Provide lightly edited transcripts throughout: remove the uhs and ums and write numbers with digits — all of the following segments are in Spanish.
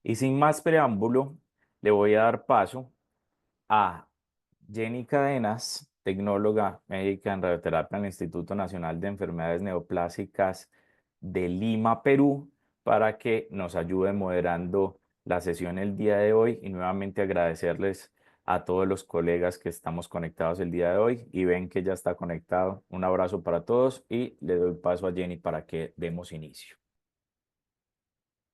Y sin más preámbulo, le voy a dar paso a Jenny Cadenas, tecnóloga médica en radioterapia en el Instituto Nacional de Enfermedades Neoplásicas de Lima, Perú, para que nos ayude moderando la sesión el día de hoy y nuevamente agradecerles a todos los colegas que estamos conectados el día de hoy y ven que ya está conectado. Un abrazo para todos y le doy paso a Jenny para que demos inicio.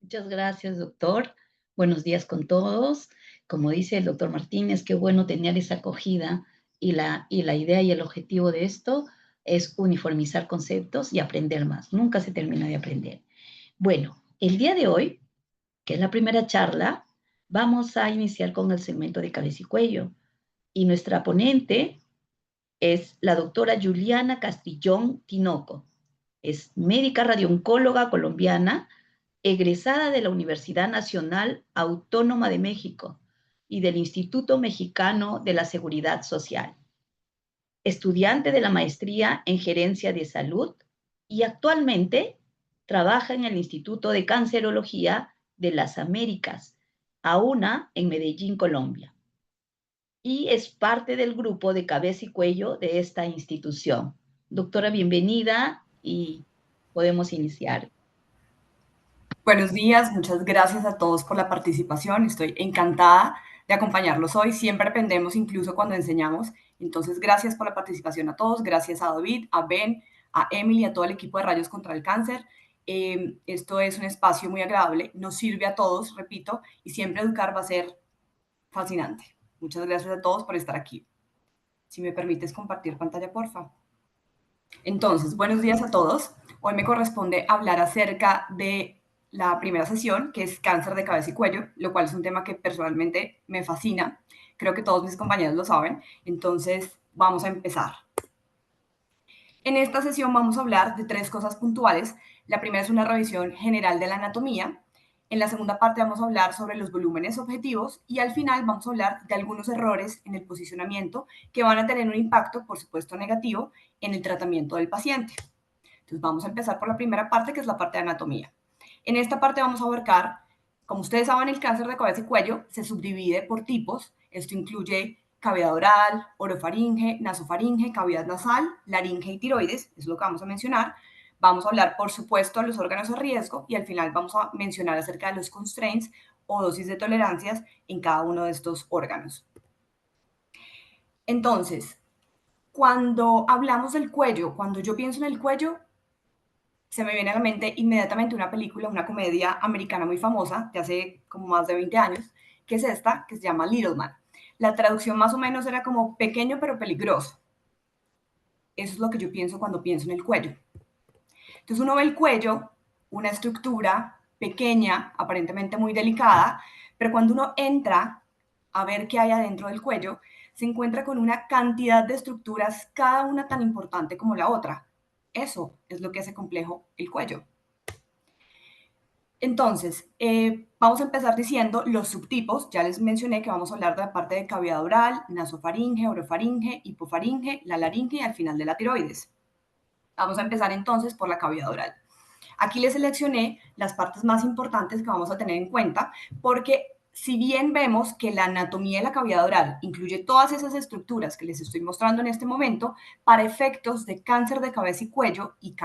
Muchas gracias, doctor. Buenos días con todos. Como dice el doctor Martínez, qué bueno tener esa acogida y la idea y el objetivo de esto es uniformizar conceptos y aprender más. Nunca se termina de aprender. Bueno, el día de hoy, que es la primera charla, vamos a iniciar con el segmento de cabeza y cuello. Y nuestra ponente es la doctora Juliana Castrillón Tinoco. Es médica radiooncóloga colombiana egresada de la Universidad Nacional Autónoma de México y del Instituto Mexicano de la Seguridad Social, estudiante de la maestría en Gerencia de Salud y actualmente trabaja en el Instituto de Cancerología de las Américas, AUNA, en Medellín, Colombia, y es parte del grupo de cabeza y cuello de esta institución. Doctora, bienvenida y podemos iniciar. Buenos días, muchas gracias a todos por la participación. Estoy encantada de acompañarlos hoy. Siempre aprendemos incluso cuando enseñamos. Entonces, gracias por la participación a todos. Gracias a David, a Ben, a Emily, a todo el equipo de Rayos contra el Cáncer. Esto es un espacio muy agradable, nos sirve a todos, repito, y siempre educar va a ser fascinante. Muchas gracias a todos por estar aquí. Si me permites compartir pantalla, porfa. Entonces, buenos días a todos. Hoy me corresponde hablar acerca de la primera sesión, que es cáncer de cabeza y cuello, lo cual es un tema que personalmente me fascina. Creo que todos mis compañeros lo saben. Entonces, vamos a empezar. En esta sesión vamos a hablar de tres cosas puntuales. La primera es una revisión general de la anatomía. En la segunda parte vamos a hablar sobre los volúmenes objetivos y al final vamos a hablar de algunos errores en el posicionamiento que van a tener un impacto, por supuesto, negativo en el tratamiento del paciente. Entonces vamos a empezar por la primera parte, que es la parte de anatomía. En esta parte vamos a abarcar, como ustedes saben, el cáncer de cabeza y cuello se subdivide por tipos. Esto incluye cavidad oral, orofaringe, nasofaringe, cavidad nasal, laringe y tiroides, eso es lo que vamos a mencionar. Vamos a hablar, por supuesto, de los órganos a riesgo y al final vamos a mencionar acerca de los constraints o dosis de tolerancias en cada uno de estos órganos. Entonces, cuando hablamos del cuello, cuando yo pienso en el cuello, se me viene a la mente inmediatamente una película, una comedia americana muy famosa de hace como más de 20 años, que es esta, que se llama Little Man. La traducción más o menos era como pequeño pero peligroso. Eso es lo que yo pienso cuando pienso en el cuello. Entonces uno ve el cuello, una estructura pequeña, aparentemente muy delicada, pero cuando uno entra a ver qué hay adentro del cuello, se encuentra con una cantidad de estructuras, cada una tan importante como la otra. Eso es lo que hace complejo el cuello. Entonces, vamos a empezar diciendo los subtipos. Ya les mencioné que vamos a hablar de la parte de cavidad oral, nasofaringe, orofaringe, hipofaringe, la laringe y al final de la tiroides. Vamos a empezar entonces por la cavidad oral. Aquí les seleccioné las partes más importantes que vamos a tener en cuenta porque si bien vemos que la anatomía de la cavidad oral incluye todas esas estructuras que les estoy mostrando en este momento, para efectos de cáncer de cabeza y cuello y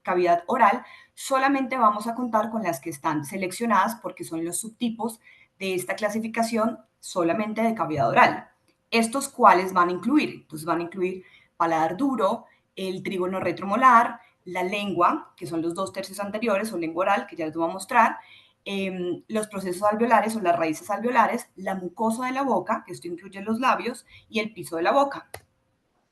cavidad oral, solamente vamos a contar con las que están seleccionadas porque son los subtipos de esta clasificación solamente de cavidad oral. ¿Estos cuáles van a incluir? Entonces van a incluir paladar duro, el trígono retromolar, la lengua, que son los 2/3 anteriores, o lengua oral, que ya les voy a mostrar, los procesos alveolares o las raíces alveolares, la mucosa de la boca, que esto incluye los labios, y el piso de la boca.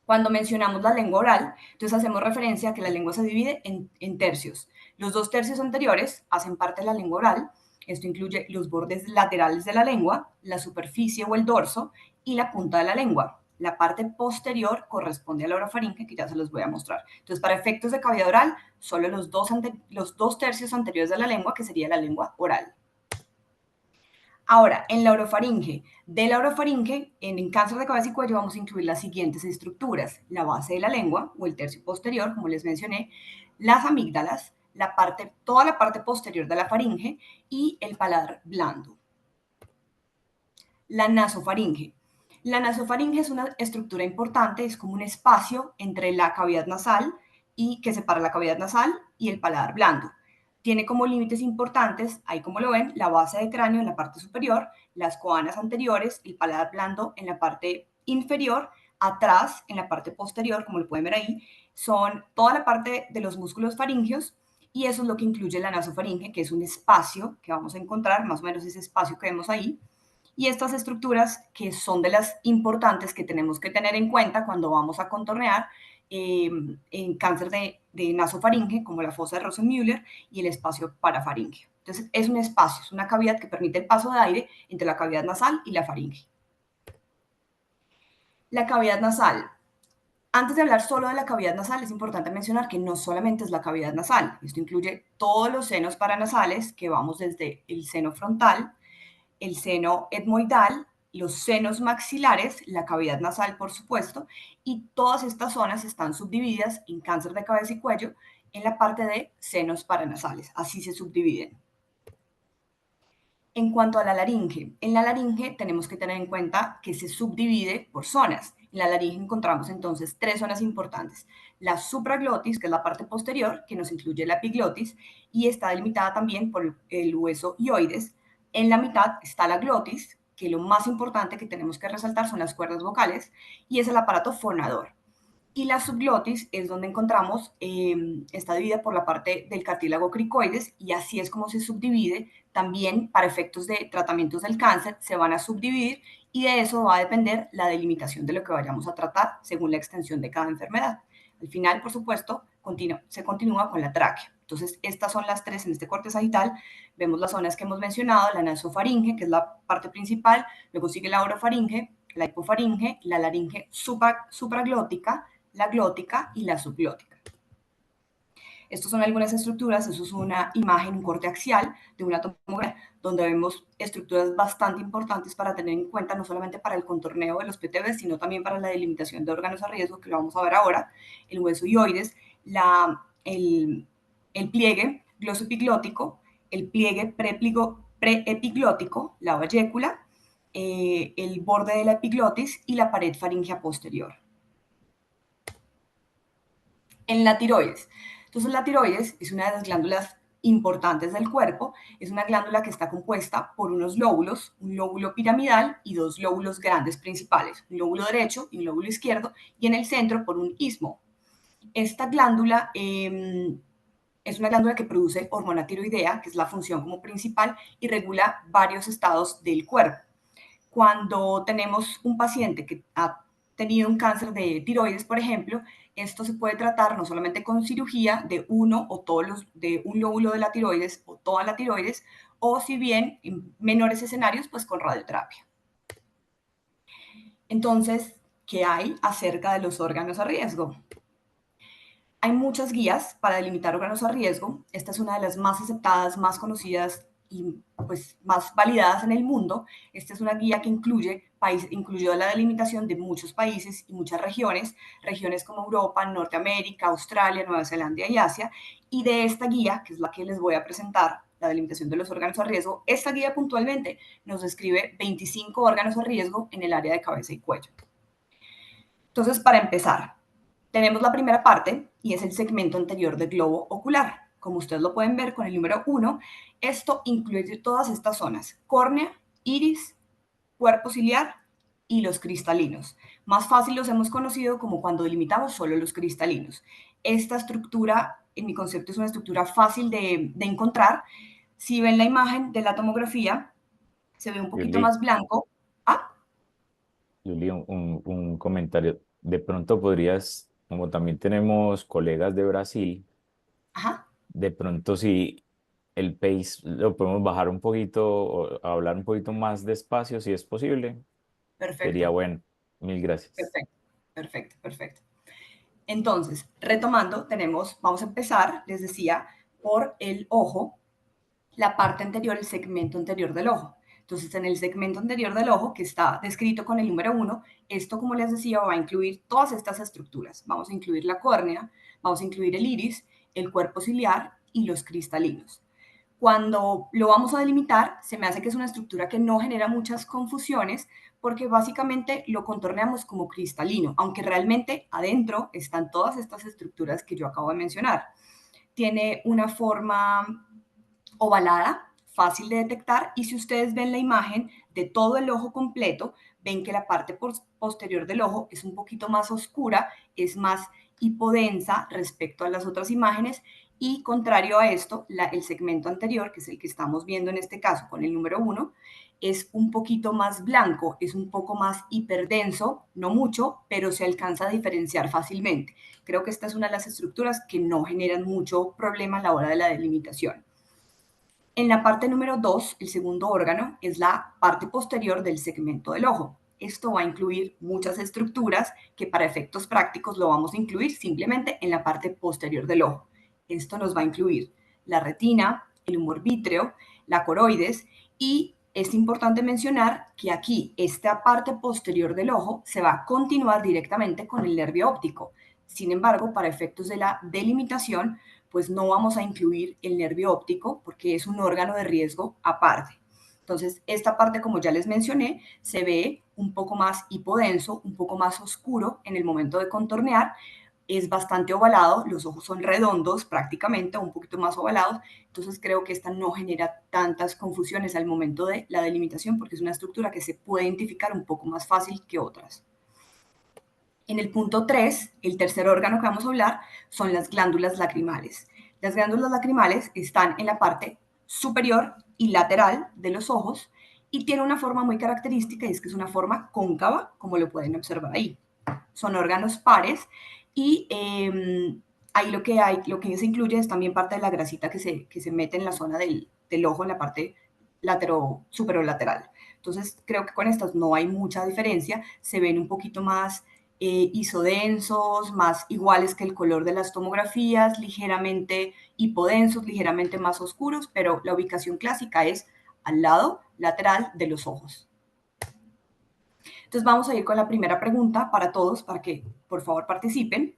Cuando mencionamos la lengua oral, entonces hacemos referencia a que la lengua se divide en tercios. Los 2/3 anteriores hacen parte de la lengua oral. Esto incluye los bordes laterales de la lengua, la superficie o el dorso y la punta de la lengua. La parte posterior corresponde a la orofaringe, que ya se los voy a mostrar. Entonces, para efectos de cavidad oral, solo los 2/3 anteriores de la lengua, que sería la lengua oral. Ahora, en la orofaringe, de la orofaringe, en cáncer de cabeza y cuello vamos a incluir las siguientes estructuras: la base de la lengua o el tercio posterior, como les mencioné, las amígdalas, toda la parte posterior de la faringe y el paladar blando. La nasofaringe. La nasofaringe es una estructura importante, es como un espacio entre la cavidad nasal y que separa la cavidad nasal y el paladar blando. Tiene como límites importantes, ahí como lo ven, la base de cráneo en la parte superior, las coanas anteriores, el paladar blando en la parte inferior, atrás en la parte posterior, como lo pueden ver ahí, son toda la parte de los músculos faringeos y eso es lo que incluye la nasofaringe, que es un espacio que vamos a encontrar, más o menos ese espacio que vemos ahí, y estas estructuras que son de las importantes que tenemos que tener en cuenta cuando vamos a contornear en cáncer de nasofaringe, como la fosa de Rosenmüller y el espacio parafaringeo. Entonces, es un espacio, es una cavidad que permite el paso de aire entre la cavidad nasal y la faringe. La cavidad nasal. Antes de hablar solo de la cavidad nasal, es importante mencionar que no solamente es la cavidad nasal. Esto incluye todos los senos paranasales que vamos desde el seno frontal, el seno etmoidal, los senos maxilares, la cavidad nasal, por supuesto, y todas estas zonas están subdivididas en cáncer de cabeza y cuello en la parte de senos paranasales. Así se subdividen. En cuanto a la laringe, en la laringe tenemos que tener en cuenta que se subdivide por zonas. En la laringe encontramos entonces 3 zonas importantes. La supraglotis, que es la parte posterior, que nos incluye la epiglotis, y está delimitada también por el hueso hioides. En la mitad está la glotis, que lo más importante que tenemos que resaltar son las cuerdas vocales, y es el aparato fonador. Y la subglotis es donde encontramos, está dividida por la parte del cartílago cricoides y así es como se subdivide. También para efectos de tratamientos del cáncer se van a subdividir y de eso va a depender la delimitación de lo que vayamos a tratar según la extensión de cada enfermedad. Al final, por supuesto, se continúa con la tráquea. Entonces, estas son las 3 en este corte sagital. Vemos las zonas que hemos mencionado, la nasofaringe, que es la parte principal, luego sigue la orofaringe, la hipofaringe, la laringe supraglótica, la glótica y la subglótica. Estas son algunas estructuras, eso es una imagen, un corte axial de una tomografía, donde vemos estructuras bastante importantes para tener en cuenta, no solamente para el contorneo de los PTB, sino también para la delimitación de órganos a riesgo, que lo vamos a ver ahora, el hueso hioides, el pliegue glosoepiglótico, el pliegue preepiglótico, la vallécula, el borde de la epiglotis y la pared faríngea posterior. En la tiroides. Entonces, la tiroides es una de las glándulas importantes del cuerpo. Es una glándula que está compuesta por unos lóbulos, un lóbulo piramidal y 2 lóbulos grandes principales, un lóbulo derecho y un lóbulo izquierdo, y en el centro por un istmo. Esta glándula es una glándula que produce hormona tiroidea, que es la función como principal, y regula varios estados del cuerpo. Cuando tenemos un paciente que ha tenido un cáncer de tiroides, por ejemplo, esto se puede tratar no solamente con cirugía de uno o todos de un lóbulo de la tiroides o toda la tiroides, o si bien en menores escenarios, pues con radioterapia. Entonces, ¿qué hay acerca de los órganos a riesgo? Hay muchas guías para delimitar órganos a riesgo. Esta es una de las más aceptadas, más conocidas y pues más validadas en el mundo. Esta es una guía que incluyó la delimitación de muchos países y muchas regiones como Europa, Norteamérica, Australia, Nueva Zelanda y Asia. Y de esta guía, que es la que les voy a presentar, la delimitación de los órganos a riesgo, esta guía puntualmente nos describe 25 órganos a riesgo en el área de cabeza y cuello. Entonces, para empezar, tenemos la primera parte y es el segmento anterior del globo ocular. Como ustedes lo pueden ver con el número 1, esto incluye todas estas zonas: córnea, iris, cuerpo ciliar y los cristalinos. Más fácil los hemos conocido como cuando delimitamos solo los cristalinos. Esta estructura, en mi concepto, es una estructura fácil de encontrar. Si ven la imagen de la tomografía, se ve un poquito más blanco. Yuli, un comentario. De pronto podrías, como también tenemos colegas de Brasil, Ajá. de pronto si el pace lo podemos bajar un poquito o hablar un poquito más despacio, si es posible, sería Perfecto. bueno. Mil gracias. Perfecto. Entonces, retomando, vamos a empezar, les decía, por el ojo, la parte anterior, el segmento anterior del ojo. Entonces, en el segmento anterior del ojo, que está descrito con el número 1, esto, como les decía, va a incluir todas estas estructuras. Vamos a incluir la córnea, vamos a incluir el iris, el cuerpo ciliar y los cristalinos. Cuando lo vamos a delimitar, se me hace que es una estructura que no genera muchas confusiones porque básicamente lo contorneamos como cristalino, aunque realmente adentro están todas estas estructuras que yo acabo de mencionar. Tiene una forma ovalada, fácil de detectar, y si ustedes ven la imagen de todo el ojo completo, ven que la parte posterior del ojo es un poquito más oscura, es más hipodensa respecto a las otras imágenes, y contrario a esto, el segmento anterior, que es el que estamos viendo en este caso con el número 1, es un poquito más blanco, es un poco más hiperdenso, no mucho, pero se alcanza a diferenciar fácilmente. Creo que esta es una de las estructuras que no generan mucho problema a la hora de la delimitación. En la parte número 2, el segundo órgano es la parte posterior del segmento del ojo. Esto va a incluir muchas estructuras que para efectos prácticos lo vamos a incluir simplemente en la parte posterior del ojo. Esto nos va a incluir la retina, el humor vítreo, la coroides, y es importante mencionar que aquí esta parte posterior del ojo se va a continuar directamente con el nervio óptico. Sin embargo, para efectos de la delimitación, pues no vamos a incluir el nervio óptico porque es un órgano de riesgo aparte. Entonces, esta parte, como ya les mencioné, se ve un poco más hipodenso, un poco más oscuro en el momento de contornear. Es bastante ovalado, los ojos son redondos prácticamente, un poquito más ovalados. Entonces, creo que esta no genera tantas confusiones al momento de la delimitación porque es una estructura que se puede identificar un poco más fácil que otras. En el punto 3, el tercer órgano que vamos a hablar son las glándulas lacrimales. Las glándulas lacrimales están en la parte superior y lateral de los ojos y tiene una forma muy característica y es que es una forma cóncava, como lo pueden observar ahí. Son órganos pares y ahí lo que se incluye es también parte de la grasita que se mete en la zona del ojo, en la parte superolateral. Entonces, creo que con estas no hay mucha diferencia, se ven un poquito más isodensos, más iguales que el color de las tomografías, ligeramente hipodensos, ligeramente más oscuros, pero la ubicación clásica es al lado lateral de los ojos. Entonces vamos a ir con la primera pregunta para todos, para que por favor participen.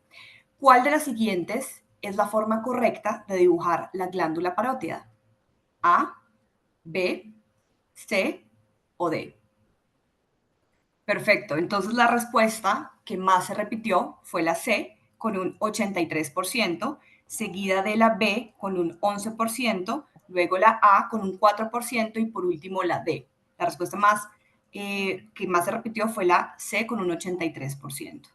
¿Cuál de las siguientes es la forma correcta de dibujar la glándula parótida? ¿A, B, C o D? Perfecto, entonces la respuesta que más se repitió fue la C con un 83%, seguida de la B con un 11%, luego la A con un 4% y por último la D. La respuesta que más se repitió fue la C con un 83%.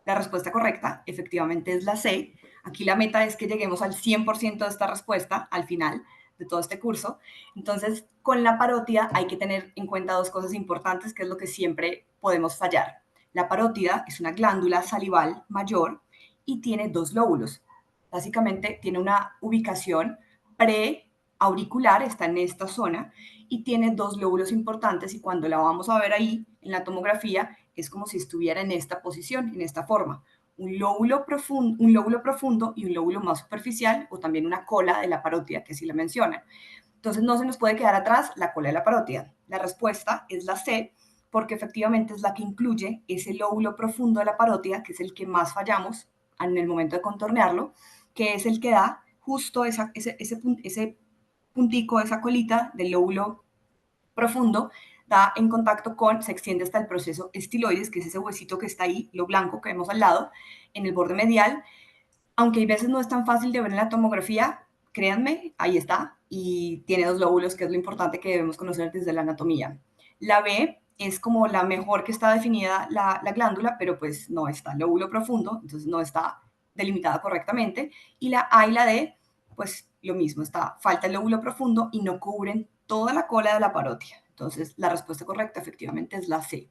La respuesta correcta efectivamente es la C. Aquí la meta es que lleguemos al 100% de esta respuesta al final de todo este curso. Entonces, con la parótida hay que tener en cuenta dos cosas importantes, que es lo que siempre podemos fallar. La parótida es una glándula salival mayor y tiene dos lóbulos. Básicamente tiene una ubicación preauricular, está en esta zona, y tiene dos lóbulos importantes y cuando la vamos a ver ahí en la tomografía es como si estuviera en esta posición, en esta forma. Un lóbulo profundo y un lóbulo más superficial, o también una cola de la parótida, que así la mencionan. Entonces no se nos puede quedar atrás la cola de la parótida. La respuesta es la C, porque efectivamente es la que incluye ese lóbulo profundo de la parótida, que es el que más fallamos en el momento de contornearlo, que es el que da justo ese puntico, esa colita del lóbulo profundo, da en contacto se extiende hasta el proceso estiloides, que es ese huesito que está ahí, lo blanco que vemos al lado, en el borde medial. Aunque hay veces no es tan fácil de ver en la tomografía, créanme, ahí está, y tiene dos lóbulos, que es lo importante que debemos conocer desde la anatomía. La B es como la mejor que está definida la glándula, pero pues no está el lóbulo profundo, entonces no está delimitada correctamente. Y la A y la D, pues lo mismo, falta el lóbulo profundo y no cubren toda la cola de la parótida. Entonces, la respuesta correcta efectivamente es la C.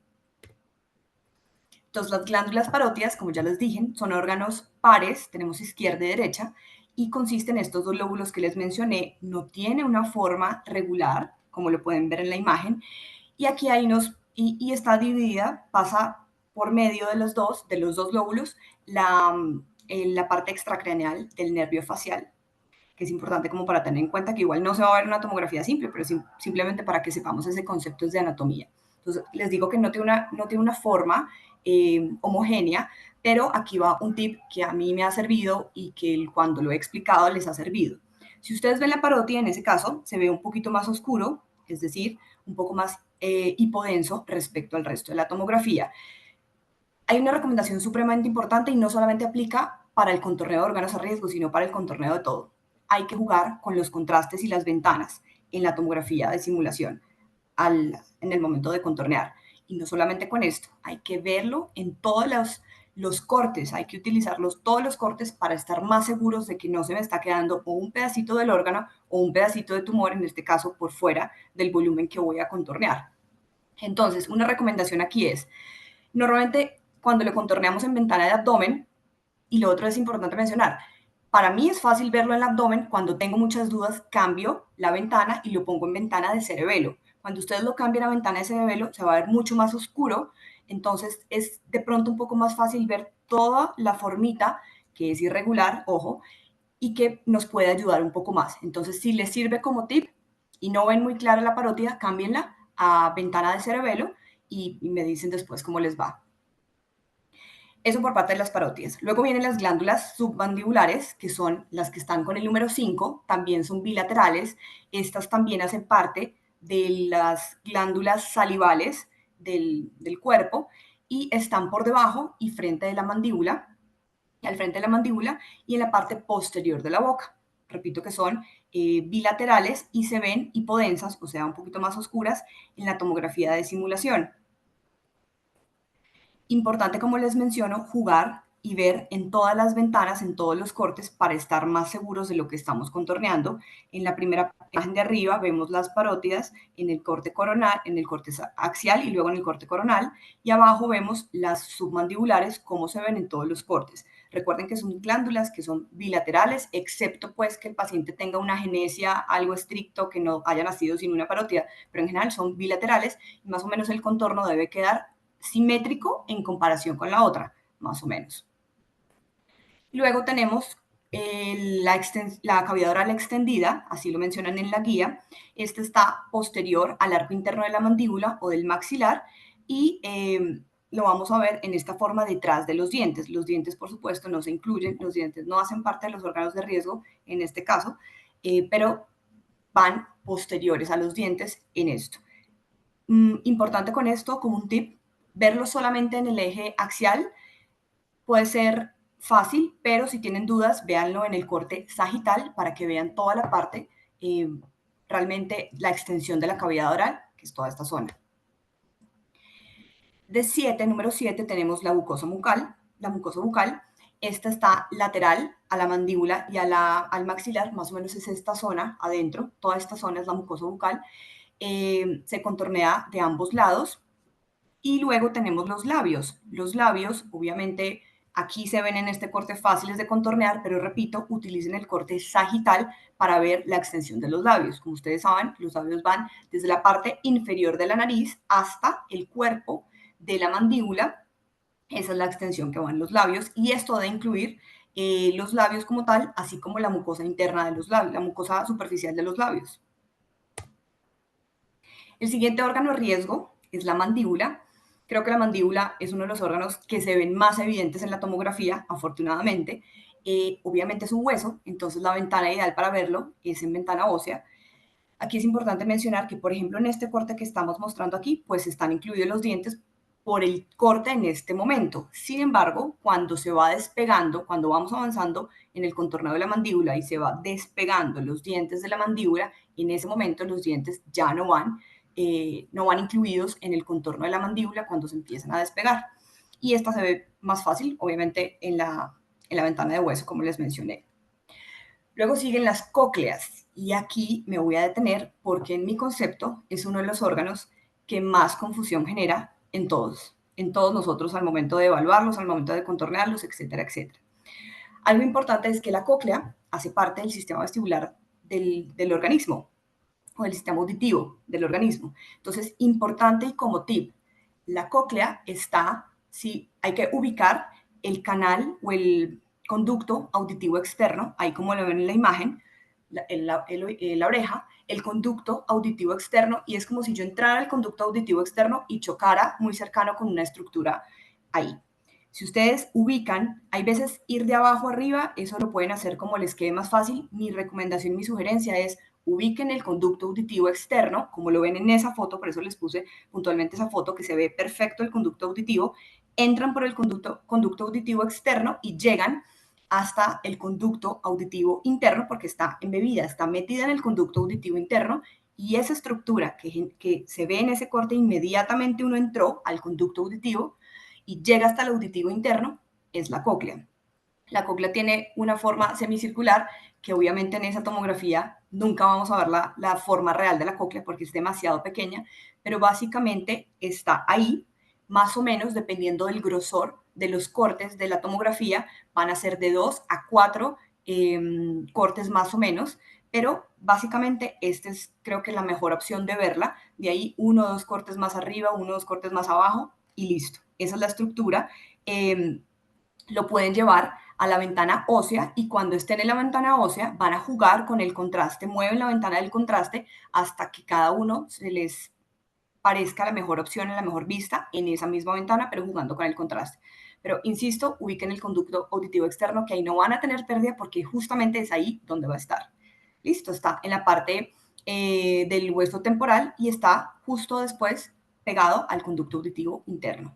Entonces, las glándulas parótidas, como ya les dije, son órganos pares, tenemos izquierda y derecha, y consisten en estos dos lóbulos que les mencioné. No tiene una forma regular, como lo pueden ver en la imagen, y aquí y está dividida, pasa por medio de los dos lóbulos, la parte extracraneal del nervio facial, que es importante como para tener en cuenta que igual no se va a ver una tomografía simple, pero simplemente para que sepamos ese concepto de anatomía. Entonces, les digo que no tiene una forma homogénea, pero aquí va un tip que a mí me ha servido y que cuando lo he explicado les ha servido. Si ustedes ven la parótida, en ese caso, se ve un poquito más oscuro, es decir, un poco más hipodenso respecto al resto de la tomografía. Hay una recomendación supremamente importante y no solamente aplica para el contorneo de órganos a riesgo, sino para el contorneo de todo. Hay que jugar con los contrastes y las ventanas en la tomografía de simulación en el momento de contornear. Y no solamente con esto, hay que verlo en todos los cortes, hay que utilizarlos todos los cortes para estar más seguros de que no se me está quedando o un pedacito del órgano o un pedacito de tumor, en este caso por fuera del volumen que voy a contornear. Entonces, una recomendación aquí es, normalmente cuando lo contorneamos en ventana de abdomen, y lo otro es importante mencionar, para mí es fácil verlo en el abdomen, cuando tengo muchas dudas cambio la ventana y lo pongo en ventana de cerebelo. Cuando ustedes lo cambian a ventana de cerebelo se va a ver mucho más oscuro, entonces es de pronto un poco más fácil ver toda la formita, que es irregular, ojo, y que nos puede ayudar un poco más. Entonces, si les sirve como tip y no ven muy clara la parótida, cámbienla a ventana de cerebelo y me dicen después cómo les va. Eso por parte de las parótidas. Luego vienen las glándulas submandibulares, que son las que están con el número 5, también son bilaterales. Estas también hacen parte de las glándulas salivales del cuerpo y están por debajo y frente de la mandíbula, al frente de la mandíbula y en la parte posterior de la boca. Repito que son bilaterales y se ven hipodensas, o sea, un poquito más oscuras en la tomografía de simulación. Importante, como les menciono, jugar y ver en todas las ventanas, en todos los cortes, para estar más seguros de lo que estamos contorneando. En la primera imagen de arriba vemos las parótidas en el corte coronal, en el corte axial y luego en el corte coronal. Y abajo vemos las submandibulares, cómo se ven en todos los cortes. Recuerden que son glándulas que son bilaterales, excepto pues que el paciente tenga una agenesia, algo estricto, que no haya nacido sin una parótida, pero en general son bilaterales y más o menos el contorno debe quedar simétrico en comparación con la otra, más o menos. Luego tenemos la cavidad oral extendida, así lo mencionan en la guía. Esta está posterior al arco interno de la mandíbula o del maxilar y lo vamos a ver en esta forma detrás de los dientes. Los dientes, por supuesto, no se incluyen, los dientes no hacen parte de los órganos de riesgo en este caso, pero van posteriores a los dientes en esto. Importante con esto, como un tip, verlo solamente en el eje axial puede ser fácil, pero si tienen dudas, véanlo en el corte sagital para que vean toda la parte, realmente la extensión de la cavidad oral, que es toda esta zona. Número 7, tenemos la mucosa bucal. La mucosa bucal, esta está lateral a la mandíbula y al maxilar, más o menos es esta zona adentro, toda esta zona es la mucosa bucal. Se contornea de ambos lados. Y luego tenemos los labios. Los labios, obviamente, aquí se ven en este corte fáciles de contornear, pero repito, utilicen el corte sagital para ver la extensión de los labios. Como ustedes saben, los labios van desde la parte inferior de la nariz hasta el cuerpo de la mandíbula. Esa es la extensión que van los labios y esto debe incluir los labios como tal, así como la mucosa interna de los labios, la mucosa superficial de los labios. El siguiente órgano de riesgo es la mandíbula. Creo que la mandíbula es uno de los órganos que se ven más evidentes en la tomografía, afortunadamente. Obviamente es un hueso, entonces la ventana ideal para verlo es en ventana ósea. Aquí es importante mencionar que, por ejemplo, en este corte que estamos mostrando aquí, pues están incluidos los dientes por el corte en este momento. Sin embargo, cuando se va despegando, cuando vamos avanzando en el contorneo de la mandíbula y se va despegando los dientes de la mandíbula, en ese momento los dientes ya no van incluidos en el contorno de la mandíbula cuando se empiezan a despegar. Y esta se ve más fácil, obviamente, en la ventana de hueso, como les mencioné. Luego siguen las cócleas y aquí me voy a detener porque en mi concepto es uno de los órganos que más confusión genera en todos nosotros al momento de evaluarlos, al momento de contornearlos, etcétera, etcétera. Algo importante es que la cóclea hace parte del sistema vestibular del organismo o del sistema auditivo del organismo. Entonces, importante y como tip, la cóclea está, sí, hay que ubicar el canal o el conducto auditivo externo, ahí como lo ven en la imagen, la oreja, el conducto auditivo externo, y es como si yo entrara al conducto auditivo externo y chocara muy cercano con una estructura ahí. Si ustedes ubican, hay veces ir de abajo arriba, eso lo pueden hacer como les quede más fácil. Mi recomendación, mi sugerencia es ubiquen el conducto auditivo externo, como lo ven en esa foto, por eso les puse puntualmente esa foto, que se ve perfecto el conducto auditivo, entran por el conducto auditivo externo y llegan hasta el conducto auditivo interno, porque está embebida, está metida en el conducto auditivo interno, y esa estructura que se ve en ese corte, inmediatamente uno entró al conducto auditivo y llega hasta el auditivo interno, es la cóclea. La cóclea tiene una forma semicircular, que obviamente en esa tomografía nunca vamos a ver la forma real de la cóclea porque es demasiado pequeña, pero básicamente está ahí, más o menos, dependiendo del grosor de los cortes de la tomografía, van a ser de 2 a 4 cortes más o menos, pero básicamente esta es, creo que, la mejor opción de verla. De ahí 1 o 2 cortes más arriba, 1 o 2 cortes más abajo y listo. Esa es la estructura. Lo pueden llevar a la ventana ósea y cuando estén en la ventana ósea van a jugar con el contraste, mueven la ventana del contraste hasta que cada uno se les parezca la mejor opción, en la mejor vista en esa misma ventana, pero jugando con el contraste. Pero insisto, ubiquen el conducto auditivo externo, que ahí no van a tener pérdida porque justamente es ahí donde va a estar. Listo, está en la parte del hueso temporal y está justo después pegado al conducto auditivo interno.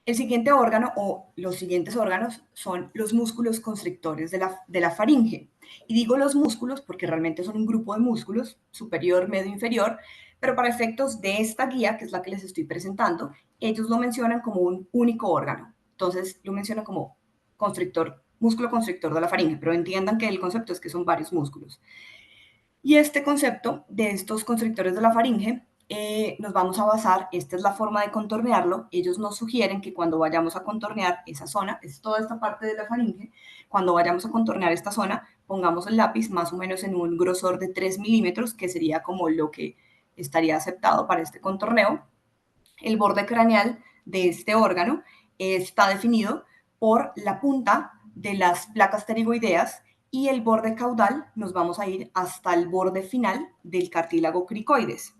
El siguiente órgano o los siguientes órganos son los músculos constrictores de la faringe. Y digo los músculos porque realmente son un grupo de músculos, superior, medio, inferior, pero para efectos de esta guía, que es la que les estoy presentando, ellos lo mencionan como un único órgano. Entonces lo mencionan como constrictor, músculo constrictor de la faringe, pero entiendan que el concepto es que son varios músculos. Y este concepto de estos constrictores de la faringe nos vamos a basar, esta es la forma de contornearlo, ellos nos sugieren que cuando vayamos a contornear esa zona, es toda esta parte de la faringe, cuando vayamos a contornear esta zona, pongamos el lápiz más o menos en un grosor de 3 milímetros, que sería como lo que estaría aceptado para este contorneo. El borde craneal de este órgano está definido por la punta de las placas pterigoideas y el borde caudal nos vamos a ir hasta el borde final del cartílago cricoides.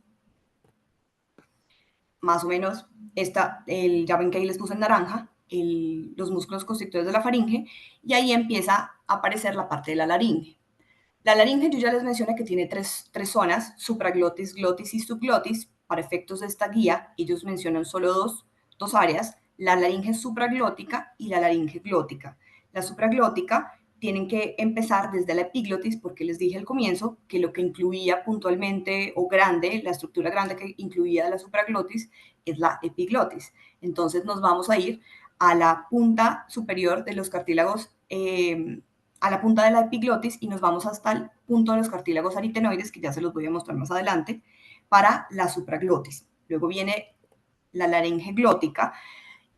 Más o menos, ya ven que ahí les puse en naranja los músculos constrictores de la faringe y ahí empieza a aparecer la parte de la laringe. La laringe yo ya les mencioné que tiene tres zonas, supraglotis, glotis y subglotis. Para efectos de esta guía, ellos mencionan solo dos áreas, la laringe supraglótica y la laringe glótica. La supraglótica tienen que empezar desde la epiglotis, porque les dije al comienzo que lo que incluía puntualmente o grande, la estructura grande que incluía la supraglotis es la epiglotis. Entonces nos vamos a ir a la punta superior de los cartílagos, a la punta de la epiglotis y nos vamos hasta el punto de los cartílagos aritenoides, que ya se los voy a mostrar más adelante, para la supraglotis. Luego viene la laringe glótica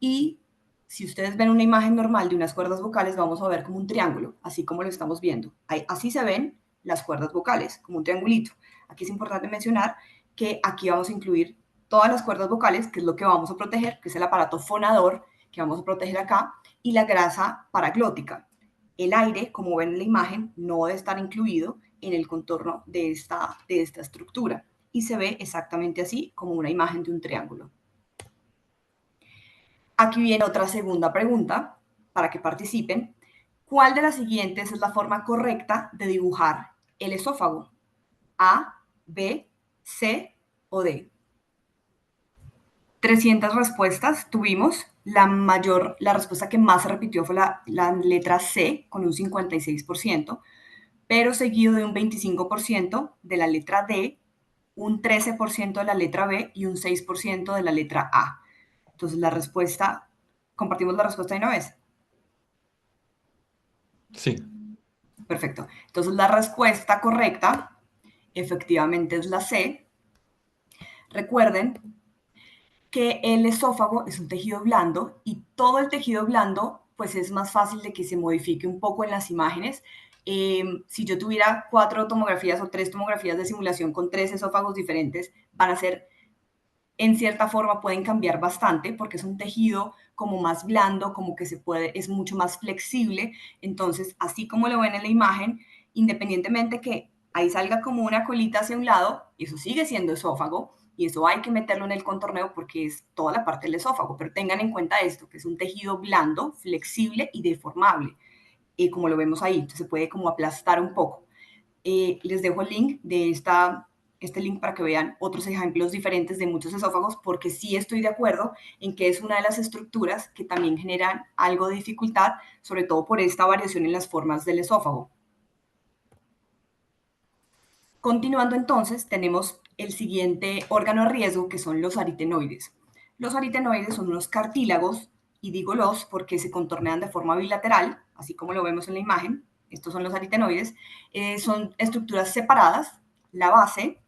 y si ustedes ven una imagen normal de unas cuerdas vocales, vamos a ver como un triángulo, así como lo estamos viendo. Así se ven las cuerdas vocales, como un triangulito. Aquí es importante mencionar que aquí vamos a incluir todas las cuerdas vocales, que es lo que vamos a proteger, que es el aparato fonador que vamos a proteger acá, y la grasa paraglótica. El aire, como ven en la imagen, no debe estar incluido en el contorno de esta estructura y se ve exactamente así, como una imagen de un triángulo. Aquí viene otra segunda pregunta para que participen. ¿Cuál de las siguientes es la forma correcta de dibujar el esófago? ¿A, B, C o D? 300 respuestas tuvimos. La respuesta que más se repitió fue la letra C, con un 56%, pero seguido de un 25% de la letra D, un 13% de la letra B y un 6% de la letra A. Entonces la respuesta, compartimos la respuesta de una vez. Sí. Perfecto. Entonces la respuesta correcta efectivamente es la C. Recuerden que el esófago es un tejido blando y todo el tejido blando pues es más fácil de que se modifique un poco en las imágenes. Si yo tuviera 4 tomografías o 3 tomografías de simulación con 3 esófagos diferentes, van a ser en cierta forma pueden cambiar bastante porque es un tejido como más blando, como que es mucho más flexible. Entonces, así como lo ven en la imagen, independientemente que ahí salga como una colita hacia un lado, eso sigue siendo esófago y eso hay que meterlo en el contorneo porque es toda la parte del esófago. Pero tengan en cuenta esto, que es un tejido blando, flexible y deformable, como lo vemos ahí. Entonces se puede como aplastar un poco. Les dejo el link de este link para que vean otros ejemplos diferentes de muchos esófagos, porque sí estoy de acuerdo en que es una de las estructuras que también generan algo de dificultad, sobre todo por esta variación en las formas del esófago. Continuando entonces, tenemos el siguiente órgano a riesgo, que son los aritenoides. Los aritenoides son unos cartílagos, y digo los porque se contornean de forma bilateral, así como lo vemos en la imagen. Estos son los aritenoides. Son estructuras separadas. La base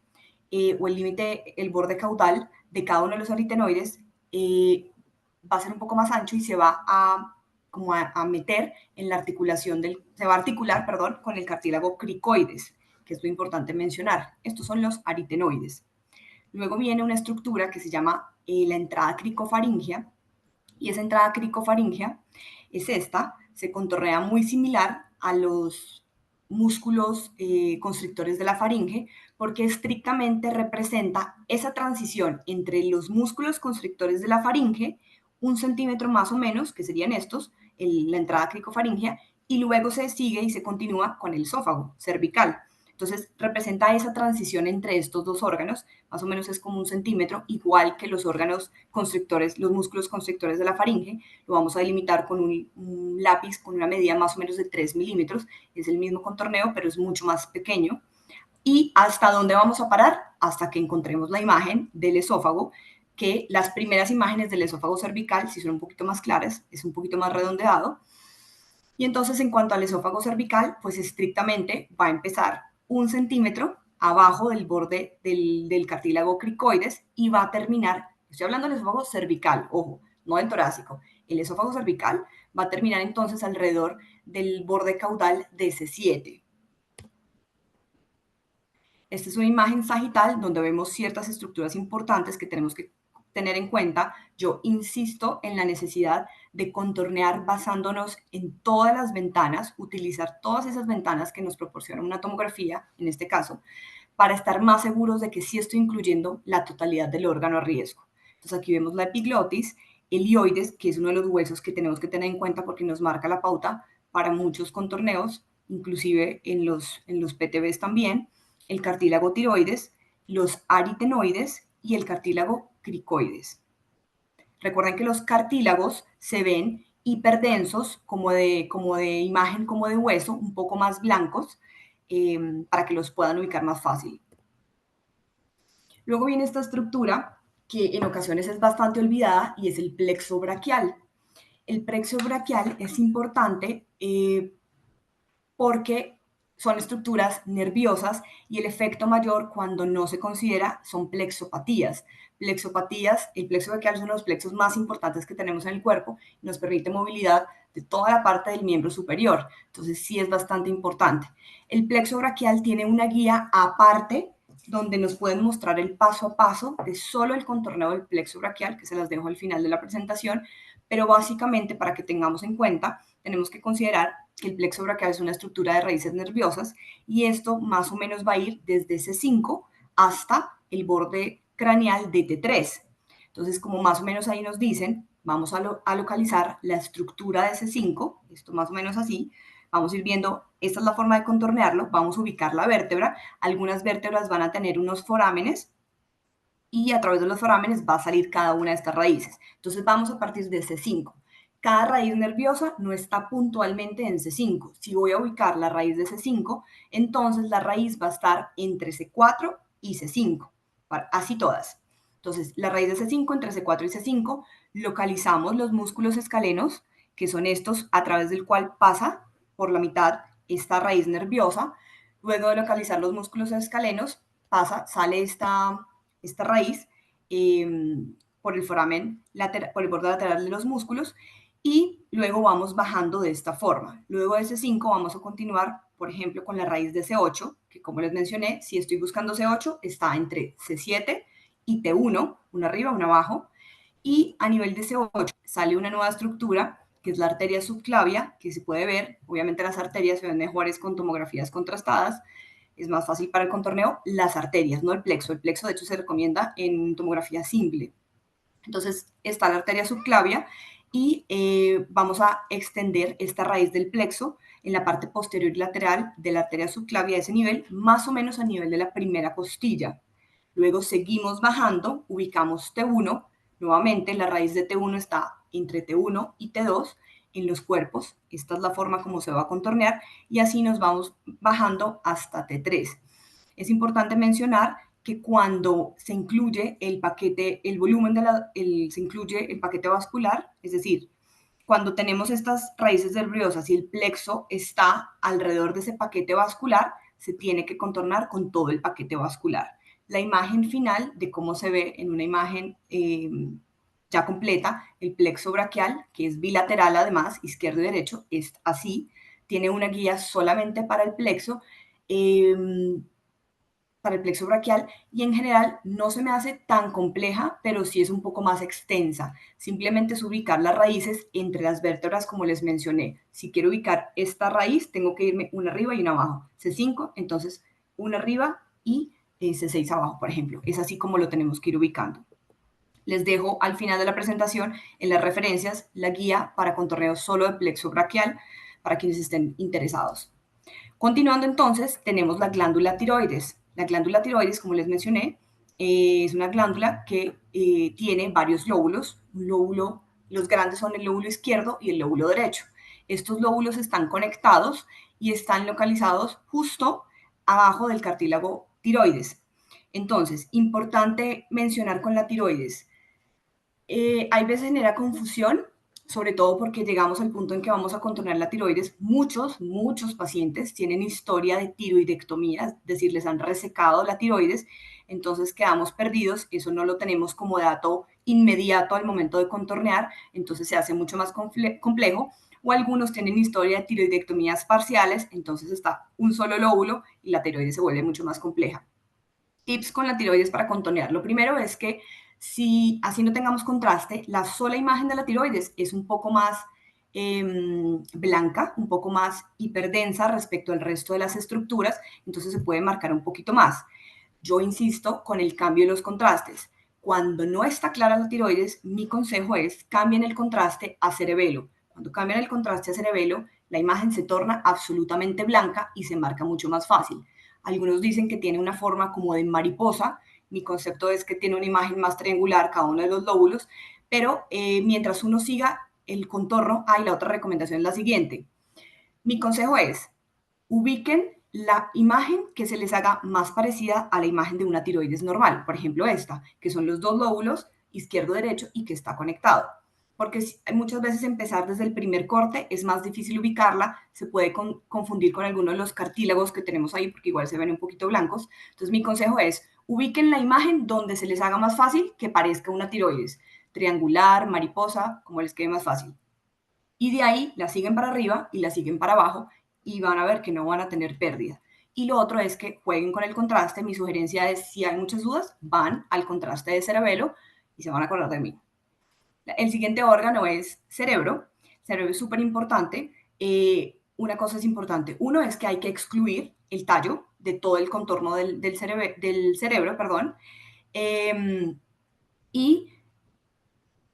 o el límite, el borde caudal de cada uno de los aritenoides va a ser un poco más ancho y se va a meter en la articulación se va a articular, perdón, con el cartílago cricoides, que es muy importante mencionar. Estos son los aritenoides. Luego viene una estructura que se llama la entrada cricofaringea, y esa entrada cricofaringea es esta, se contornea muy similar a los músculos constrictores de la faringe, porque estrictamente representa esa transición entre los músculos constrictores de la faringe, 1 centímetro más o menos, que serían estos, la entrada cricofaringea, y luego se sigue y se continúa con el esófago cervical. Entonces, representa esa transición entre estos dos órganos, más o menos es como 1 centímetro, igual que los órganos constrictores, los músculos constrictores de la faringe. Lo vamos a delimitar con un lápiz con una medida más o menos de 3 milímetros. Es el mismo contorneo, pero es mucho más pequeño. ¿Y hasta dónde vamos a parar? Hasta que encontremos la imagen del esófago, que las primeras imágenes del esófago cervical sí son un poquito más claras, es un poquito más redondeado. Y entonces, en cuanto al esófago cervical, pues estrictamente va a empezar 1 centímetro abajo del borde del cartílago cricoides y va a terminar, estoy hablando del esófago cervical, ojo, no del torácico, el esófago cervical va a terminar entonces alrededor del borde caudal de C7. Esta es una imagen sagital donde vemos ciertas estructuras importantes que tenemos que tener en cuenta. Yo insisto en la necesidad de contornear basándonos en todas las ventanas, utilizar todas esas ventanas que nos proporciona una tomografía, en este caso, para estar más seguros de que sí estoy incluyendo la totalidad del órgano a riesgo. Entonces aquí vemos la epiglotis, el hioides, que es uno de los huesos que tenemos que tener en cuenta porque nos marca la pauta para muchos contorneos, inclusive en los PTBs también, el cartílago tiroides, los aritenoides y el cartílago cricoides. Recuerden que los cartílagos se ven hiperdensos, como de imagen, como de hueso, un poco más blancos, para que los puedan ubicar más fácil. Luego viene esta estructura que en ocasiones es bastante olvidada y es el plexo braquial. El plexo braquial es importante porque son estructuras nerviosas y el efecto mayor cuando no se considera son plexopatías. Plexopatías, el plexo braquial es uno de los plexos más importantes que tenemos en el cuerpo y nos permite movilidad de toda la parte del miembro superior. Entonces sí es bastante importante. El plexo braquial tiene una guía aparte donde nos pueden mostrar el paso a paso de solo el contorneo del plexo braquial, que se las dejo al final de la presentación, pero básicamente para que tengamos en cuenta, tenemos que considerar que el plexo braquial es una estructura de raíces nerviosas y esto más o menos va a ir desde C5 hasta el borde craneal de T3. Entonces, como más o menos ahí nos dicen, vamos a localizar la estructura de C5, esto más o menos así, vamos a ir viendo, esta es la forma de contornearlo, vamos a ubicar la vértebra, algunas vértebras van a tener unos forámenes y a través de los forámenes va a salir cada una de estas raíces. Entonces vamos a partir de C5. Cada raíz nerviosa no está puntualmente en C5. Si voy a ubicar la raíz de C5, entonces la raíz va a estar entre C4 y C5. Así todas. Entonces, la raíz de C5 entre C4 y C5, localizamos los músculos escalenos, que son estos a través del cual pasa por la mitad esta raíz nerviosa. Luego de localizar los músculos escalenos, sale esta raíz por el foramen por el borde lateral de los músculos y luego vamos bajando de esta forma. Luego de C5 vamos a continuar, por ejemplo, con la raíz de C8, que como les mencioné, si estoy buscando C8, está entre C7 y T1, una arriba, una abajo, y a nivel de C8 sale una nueva estructura, que es la arteria subclavia, que se puede ver, obviamente las arterias se ven mejores con tomografías contrastadas, es más fácil para el contorneo, las arterias, no el plexo de hecho se recomienda en tomografía simple. Entonces está la arteria subclavia y vamos a extender esta raíz del plexo en la parte posterior y lateral de la arteria subclavia a ese nivel, más o menos a nivel de la primera costilla. Luego seguimos bajando, ubicamos T1, nuevamente la raíz de T1 está entre T1 y T2 en los cuerpos, esta es la forma como se va a contornear y así nos vamos bajando hasta T3. Es importante mencionar que cuando se incluye el paquete, el volumen se incluye el paquete vascular, es decir, cuando tenemos estas raíces nerviosas y el plexo está alrededor de ese paquete vascular, se tiene que contornar con todo el paquete vascular. La imagen final de cómo se ve en una imagen ya completa, el plexo braquial, que es bilateral además, izquierdo y derecho, es así, tiene una guía solamente para el plexo, braquial y en general no se me hace tan compleja, pero sí es un poco más extensa. Simplemente es ubicar las raíces entre las vértebras como les mencioné. Si quiero ubicar esta raíz, tengo que irme una arriba y una abajo. C5, entonces una arriba y C6 abajo, por ejemplo. Es así como lo tenemos que ir ubicando. Les dejo al final de la presentación en las referencias la guía para contorneo solo de plexo braquial para quienes estén interesados. Continuando entonces, tenemos la glándula tiroides. La glándula tiroides, como les mencioné, es una glándula que tiene varios lóbulos. Los grandes son el lóbulo izquierdo y el lóbulo derecho. Estos lóbulos están conectados y están localizados justo abajo del cartílago tiroides. Entonces, importante mencionar con la tiroides, hay veces genera confusión, sobre todo porque llegamos al punto en que vamos a contornear la tiroides. Muchos pacientes tienen historia de tiroidectomía, es decir, les han resecado la tiroides, entonces quedamos perdidos, eso no lo tenemos como dato inmediato al momento de contornear, entonces se hace mucho más complejo, o algunos tienen historia de tiroidectomías parciales, entonces está un solo lóbulo y la tiroides se vuelve mucho más compleja. Tips con la tiroides para contornear. Lo primero es que si así no tengamos contraste, la sola imagen de la tiroides es un poco más blanca, un poco más hiperdensa respecto al resto de las estructuras, entonces se puede marcar un poquito más. Yo insisto con el cambio de los contrastes. Cuando no está clara la tiroides, mi consejo es cambien el contraste a cerebelo. Cuando cambian el contraste a cerebelo, la imagen se torna absolutamente blanca y se marca mucho más fácil. Algunos dicen que tiene una forma como de mariposa. Mi concepto es que tiene una imagen más triangular cada uno de los lóbulos, pero mientras uno siga el contorno, la otra recomendación es la siguiente. Mi consejo es, ubiquen la imagen que se les haga más parecida a la imagen de una tiroides normal, por ejemplo esta, que son los dos lóbulos, izquierdo-derecho, y que está conectado. Porque muchas veces empezar desde el primer corte es más difícil ubicarla, se puede confundir con alguno de los cartílagos que tenemos ahí, porque igual se ven un poquito blancos. Entonces mi consejo es, ubiquen la imagen donde se les haga más fácil que parezca una tiroides, triangular, mariposa, como les quede más fácil. Y de ahí la siguen para arriba y la siguen para abajo y van a ver que no van a tener pérdida. Y lo otro es que jueguen con el contraste. Mi sugerencia es, si hay muchas dudas, van al contraste de cerebelo y se van a acordar de mí. El siguiente órgano es cerebro. El cerebro es súper importante. Una cosa es importante. Uno es que hay que excluir el tallo de todo el contorno del cerebro, perdón. Y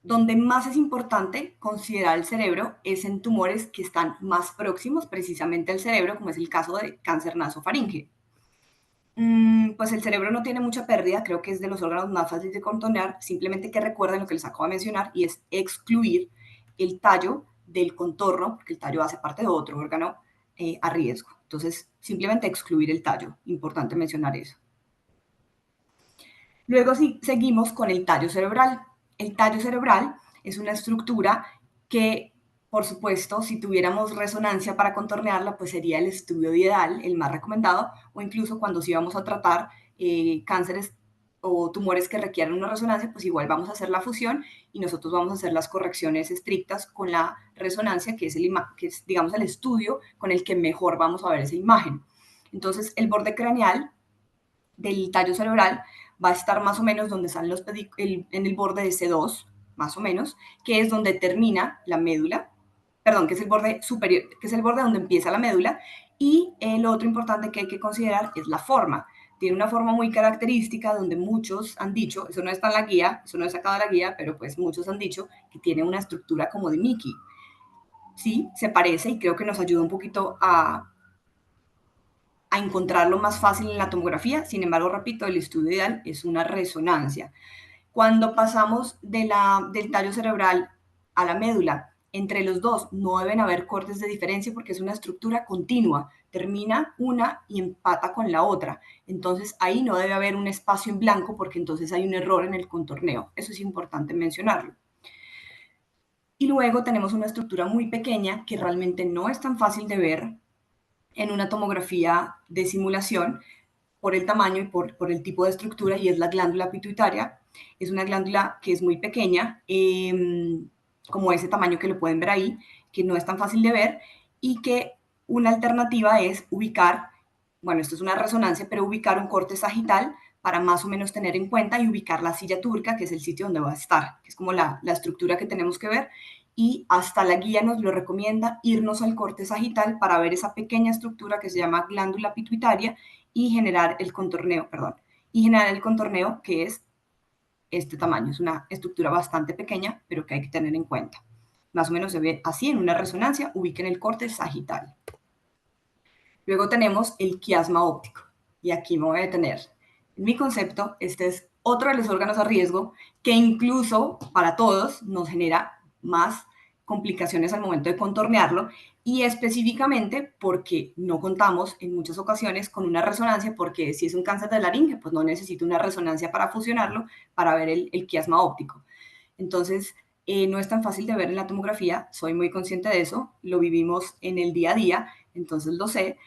donde más es importante considerar el cerebro es en tumores que están más próximos precisamente al cerebro, como es el caso de cáncer nasofaringe. Pues el cerebro no tiene mucha pérdida, creo que es de los órganos más fáciles de contornear, simplemente que recuerden lo que les acabo de mencionar y es excluir el tallo del contorno, porque el tallo hace parte de otro órgano a riesgo. Entonces, simplemente excluir el tallo, importante mencionar eso. Luego seguimos con el tallo cerebral. El tallo cerebral es una estructura que, por supuesto, si tuviéramos resonancia para contornearla, pues sería el estudio ideal, el más recomendado, o incluso cuando sí vamos a tratar cánceres o tumores que requieran una resonancia, pues igual vamos a hacer la fusión y nosotros vamos a hacer las correcciones estrictas con la resonancia, que es digamos, el estudio con el que mejor vamos a ver esa imagen. Entonces, el borde craneal del tallo cerebral va a estar más o menos donde están en el borde de C2, más o menos, que es donde termina la médula, perdón, que es el borde superior, que es el borde donde empieza la médula, y lo otro importante que hay que considerar es la forma. Tiene una forma muy característica donde muchos han dicho, eso no está en la guía, eso no he sacado de la guía, pero pues muchos han dicho que tiene una estructura como de Mickey. Sí, se parece y creo que nos ayuda un poquito a encontrarlo más fácil en la tomografía. Sin embargo, repito, el estudio ideal es una resonancia. Cuando pasamos del tallo cerebral a la médula, entre los dos no deben haber cortes de diferencia porque es una estructura continua. Termina una y empata con la otra. Entonces ahí no debe haber un espacio en blanco porque entonces hay un error en el contorneo. Eso es importante mencionarlo. Y luego tenemos una estructura muy pequeña que realmente no es tan fácil de ver en una tomografía de simulación por el tamaño y por el tipo de estructura, y es la glándula pituitaria. Es una glándula que es muy pequeña, como ese tamaño que lo pueden ver ahí, que no es tan fácil de ver, y que una alternativa es ubicar, bueno, esto es una resonancia, pero ubicar un corte sagital para más o menos tener en cuenta y ubicar la silla turca, que es el sitio donde va a estar, que es como la estructura que tenemos que ver, y hasta la guía nos lo recomienda irnos al corte sagital para ver esa pequeña estructura que se llama glándula pituitaria y generar el contorneo, que es este tamaño. Es una estructura bastante pequeña, pero que hay que tener en cuenta. Más o menos se ve así en una resonancia, ubiquen el corte sagital. Luego tenemos el quiasma óptico, y aquí me voy a detener. En mi concepto, este es otro de los órganos a riesgo que incluso para todos nos genera más complicaciones al momento de contornearlo, y específicamente porque no contamos en muchas ocasiones con una resonancia, porque si es un cáncer de laringe, pues no necesito una resonancia para fusionarlo para ver el quiasma óptico. Entonces, no es tan fácil de ver en la tomografía, soy muy consciente de eso, lo vivimos en el día a día, entonces lo sé,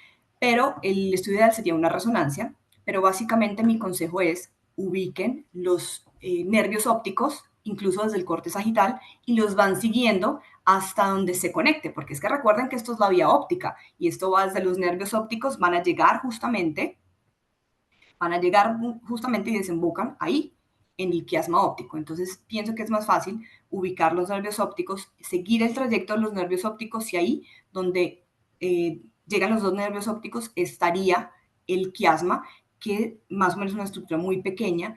pero el estudio ideal sería una resonancia, pero básicamente mi consejo es ubiquen los nervios ópticos, incluso desde el corte sagital, y los van siguiendo hasta donde se conecte, porque es que recuerden que esto es la vía óptica, y esto va desde los nervios ópticos, van a llegar justamente y desembocan ahí, en el quiasma óptico. Entonces pienso que es más fácil ubicar los nervios ópticos, seguir el trayecto de los nervios ópticos, y ahí donde llegan los dos nervios ópticos estaría el quiasma, que más o menos es una estructura muy pequeña,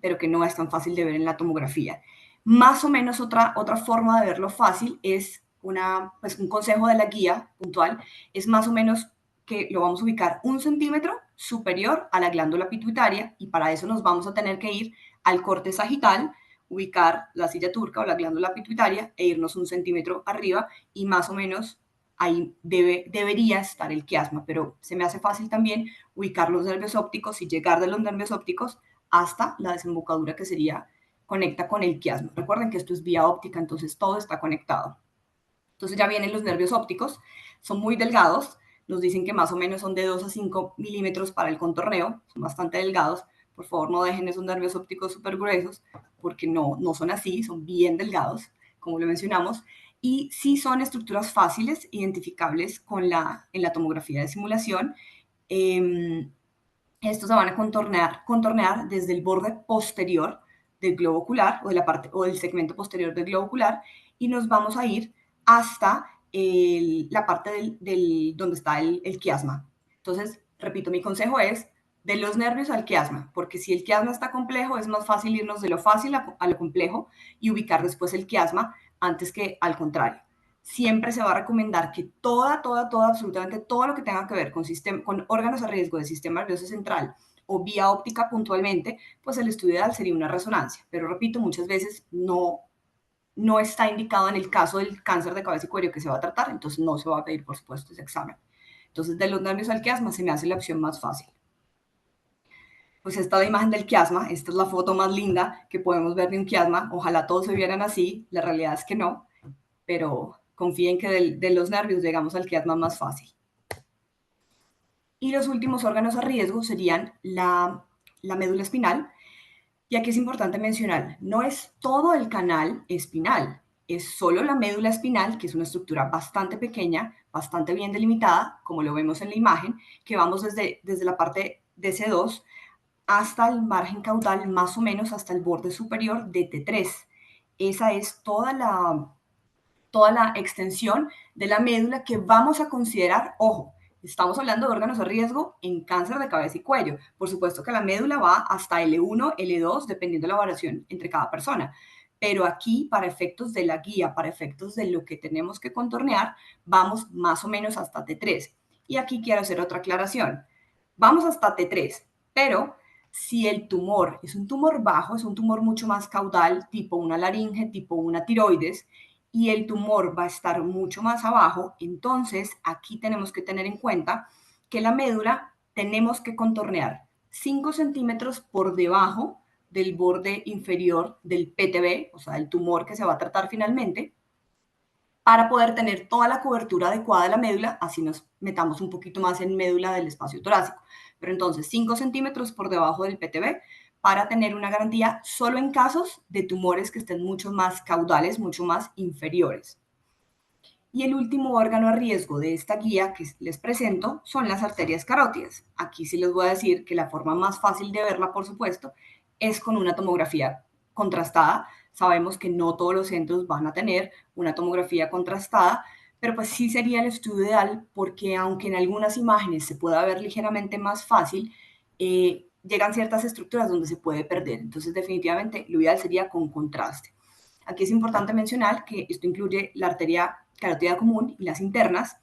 pero que no es tan fácil de ver en la tomografía. Más o menos otra forma de verlo fácil es un consejo de la guía puntual, es más o menos que lo vamos a ubicar 1 centímetro superior a la glándula pituitaria, y para eso nos vamos a tener que ir al corte sagital, ubicar la silla turca o la glándula pituitaria e irnos 1 centímetro arriba, y más o menos ahí debería estar el quiasma, pero se me hace fácil también ubicar los nervios ópticos y llegar de los nervios ópticos hasta la desembocadura, que conecta con el quiasma. Recuerden que esto es vía óptica, entonces todo está conectado. Entonces ya vienen los nervios ópticos, son muy delgados, nos dicen que más o menos son de 2 a 5 milímetros para el contorneo, son bastante delgados. Por favor, no dejen esos nervios ópticos súper gruesos, porque no son así, son bien delgados, como lo mencionamos, y sí son estructuras fáciles, identificables en la tomografía de simulación. Estos se van a contornear desde el borde posterior del globo ocular, o del segmento posterior del globo ocular, y nos vamos a ir hasta la parte donde está el quiasma. Entonces, repito, mi consejo es de los nervios al quiasma, porque si el quiasma está complejo, es más fácil irnos de lo fácil a lo complejo y ubicar después el quiasma, antes que al contrario. Siempre se va a recomendar que absolutamente todo lo que tenga que ver con órganos a riesgo del sistema nervioso central o vía óptica puntualmente, pues el estudio ideal sería una resonancia. Pero repito, muchas veces no está indicado en el caso del cáncer de cabeza y cuello que se va a tratar, entonces no se va a pedir, por supuesto, ese examen. Entonces, de los nervios al quiasma se me hace la opción más fácil. Pues esta es la imagen del quiasma, esta es la foto más linda que podemos ver de un quiasma. Ojalá todos se vieran así, la realidad es que no, pero confíen que de los nervios llegamos al quiasma más fácil. Y los últimos órganos a riesgo serían la médula espinal. Y aquí es importante mencionar, no es todo el canal espinal, es solo la médula espinal, que es una estructura bastante pequeña, bastante bien delimitada, como lo vemos en la imagen, que vamos desde la parte de C2 hasta el margen caudal, más o menos hasta el borde superior de T3. Esa es toda la extensión de la médula que vamos a considerar. Ojo, estamos hablando de órganos de riesgo en cáncer de cabeza y cuello. Por supuesto que la médula va hasta L1, L2, dependiendo de la variación entre cada persona. Pero aquí, para efectos de la guía, para efectos de lo que tenemos que contornear, vamos más o menos hasta T3. Y aquí quiero hacer otra aclaración. Vamos hasta T3, pero si el tumor es un tumor bajo, es un tumor mucho más caudal, tipo una laringe, tipo una tiroides, y el tumor va a estar mucho más abajo, entonces aquí tenemos que tener en cuenta que la médula tenemos que contornear 5 centímetros por debajo del borde inferior del PTB, o sea, el tumor que se va a tratar finalmente, para poder tener toda la cobertura adecuada de la médula, así nos metamos un poquito más en médula del espacio torácico. Pero entonces 5 centímetros por debajo del PTB para tener una garantía solo en casos de tumores que estén mucho más caudales, mucho más inferiores. Y el último órgano a riesgo de esta guía que les presento son las arterias carótidas. Aquí sí les voy a decir que la forma más fácil de verla, por supuesto, es con una tomografía contrastada. Sabemos que no todos los centros van a tener una tomografía contrastada, pero pues sí sería el estudio ideal porque aunque en algunas imágenes se pueda ver ligeramente más fácil, llegan ciertas estructuras donde se puede perder. Entonces definitivamente lo ideal sería con contraste. Aquí es importante mencionar que esto incluye la arteria carótida común y las internas,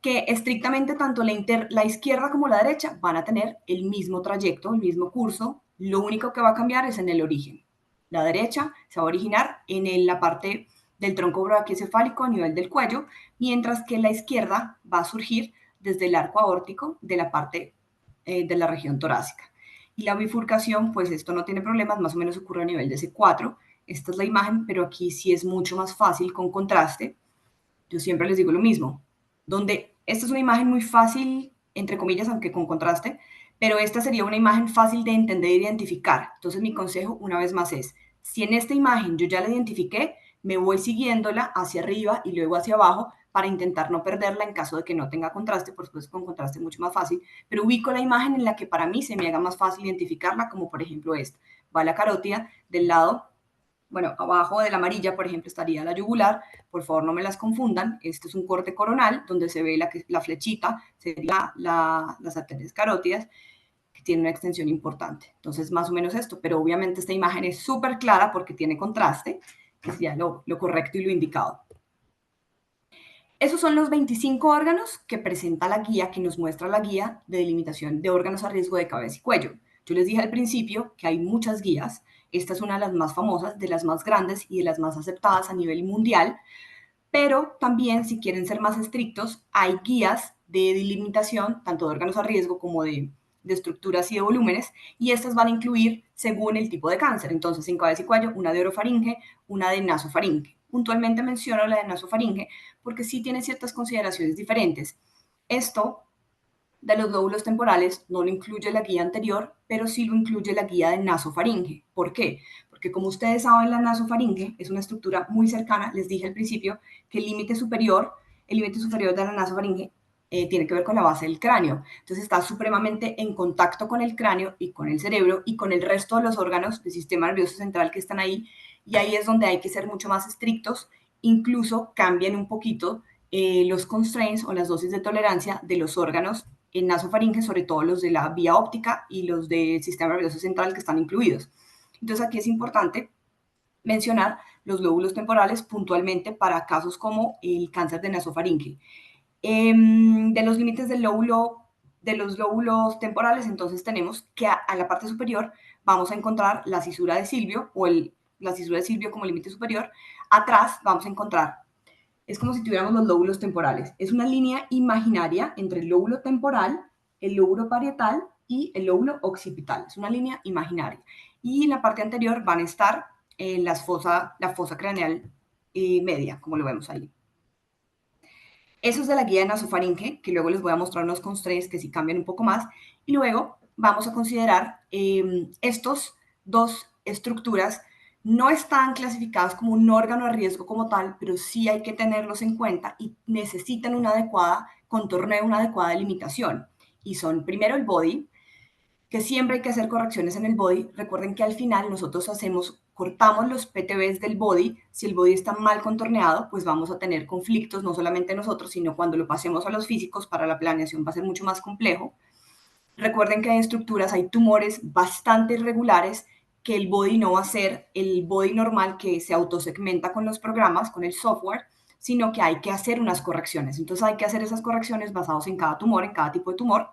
que estrictamente tanto la izquierda como la derecha van a tener el mismo trayecto, el mismo curso. Lo único que va a cambiar es en el origen. La derecha se va a originar en la parte del tronco brachiocefálico a nivel del cuello, mientras que la izquierda va a surgir desde el arco aórtico de la parte de la región torácica. Y la bifurcación, pues esto no tiene problemas, más o menos ocurre a nivel de C4. Esta es la imagen, pero aquí sí es mucho más fácil con contraste. Yo siempre les digo lo mismo, donde esta es una imagen muy fácil, entre comillas, aunque con contraste, pero esta sería una imagen fácil de entender e identificar. Entonces mi consejo una vez más es, si en esta imagen yo ya la identifiqué, me voy siguiéndola hacia arriba y luego hacia abajo para intentar no perderla en caso de que no tenga contraste, por supuesto con contraste es mucho más fácil, pero ubico la imagen en la que para mí se me haga más fácil identificarla, como por ejemplo esta. Va la carótida del lado, bueno, abajo de la amarilla, por ejemplo, estaría la yugular. Por favor, no me las confundan. Este es un corte coronal donde se ve la flechita, sería las arterias carótidas, que tiene una extensión importante. Entonces, más o menos esto. Pero obviamente esta imagen es súper clara porque tiene contraste, que sería lo correcto y lo indicado. Esos son los 25 órganos que presenta la guía, que nos muestra la guía de delimitación de órganos a riesgo de cabeza y cuello. Yo les dije al principio que hay muchas guías. Esta es una de las más famosas, de las más grandes y de las más aceptadas a nivel mundial. Pero también, si quieren ser más estrictos, hay guías de delimitación, tanto de órganos a riesgo como de estructuras y de volúmenes, y estas van a incluir según el tipo de cáncer. Entonces, en cabeza y cuello, una de orofaringe, una de nasofaringe. Puntualmente menciono la de nasofaringe porque sí tiene ciertas consideraciones diferentes. Esto de los lóbulos temporales no lo incluye la guía anterior, pero sí lo incluye la guía de nasofaringe. ¿Por qué? Porque como ustedes saben, la nasofaringe es una estructura muy cercana, les dije al principio que el límite superior de la nasofaringe tiene que ver con la base del cráneo. Entonces está supremamente en contacto con el cráneo y con el cerebro y con el resto de los órganos del sistema nervioso central que están ahí. Y ahí es donde hay que ser mucho más estrictos. Incluso cambian un poquito los constraints o las dosis de tolerancia de los órganos en nasofaringe, sobre todo los de la vía óptica y los del sistema nervioso central que están incluidos. Entonces aquí es importante mencionar los lóbulos temporales puntualmente para casos como el cáncer de nasofaringe. De los límites de los lóbulos temporales, entonces tenemos que a la parte superior vamos a encontrar la cisura de Silvio la cisura de Silvio como límite superior. Atrás vamos a encontrar, es como si tuviéramos los lóbulos temporales. Es una línea imaginaria entre el lóbulo temporal, el lóbulo parietal y el lóbulo occipital. Es una línea imaginaria. Y en la parte anterior van a estar la fosa craneal media, como lo vemos ahí. Eso es de la guía de nasofaringe, que luego les voy a mostrar unos constraints que sí cambian un poco más. Y luego vamos a considerar estos dos estructuras. No están clasificadas como un órgano a riesgo como tal, pero sí hay que tenerlos en cuenta y necesitan una adecuada contorneo, una adecuada delimitación. Y son primero el body, que siempre hay que hacer correcciones en el body. Recuerden que al final nosotros cortamos los PTBs del body. Si el body está mal contorneado, pues vamos a tener conflictos, no solamente nosotros, sino cuando lo pasemos a los físicos, para la planeación va a ser mucho más complejo. Recuerden que hay estructuras, hay tumores bastante irregulares, que el body no va a ser el body normal que se autosegmenta con los programas, con el software, sino que hay que hacer unas correcciones. Entonces hay que hacer esas correcciones basados en cada tumor, en cada tipo de tumor,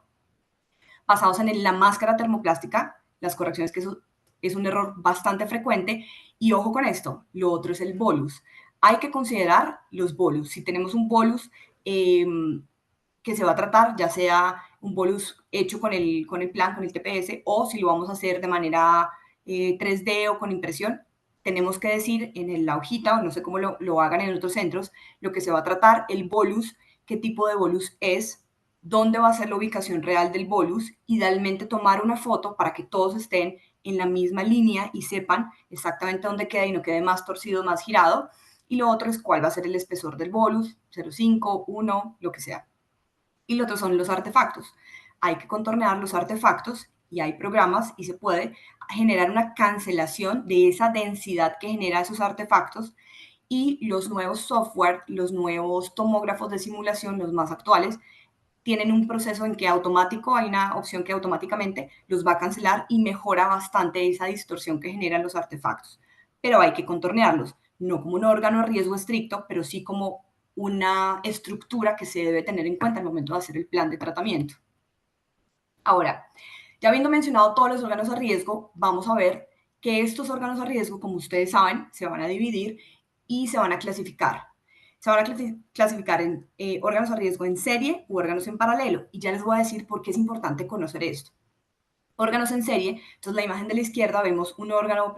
basados en la máscara termoplástica, las correcciones, que eso es un error bastante frecuente. Y ojo con esto, lo otro es el bolus. Hay que considerar los bolus. Si tenemos un bolus que se va a tratar, ya sea un bolus hecho con el plan, con el TPS, o si lo vamos a hacer de manera 3D o con impresión, tenemos que decir en la hojita, o no sé cómo lo hagan en otros centros, lo que se va a tratar, el bolus, qué tipo de bolus es, dónde va a ser la ubicación real del bolus, idealmente tomar una foto para que todos estén en la misma línea y sepan exactamente dónde queda y no quede más torcido, más girado. Y lo otro es cuál va a ser el espesor del bolus, 0,5, 1, lo que sea. Y lo otro son los artefactos. Hay que contornear los artefactos y hay programas y se puede generar una cancelación de esa densidad que genera esos artefactos. Y los nuevos software, los nuevos tomógrafos de simulación, los más actuales, tienen un proceso en que automático, hay una opción que automáticamente los va a cancelar y mejora bastante esa distorsión que generan los artefactos. Pero hay que contornearlos, no como un órgano a riesgo estricto, pero sí como una estructura que se debe tener en cuenta al momento de hacer el plan de tratamiento. Ahora, ya habiendo mencionado todos los órganos a riesgo, vamos a ver que estos órganos a riesgo, como ustedes saben, se van a dividir y se van a clasificar. Se van a clasificar en órganos a riesgo en serie u órganos en paralelo. Y ya les voy a decir por qué es importante conocer esto. Órganos en serie, entonces la imagen de la izquierda vemos un órgano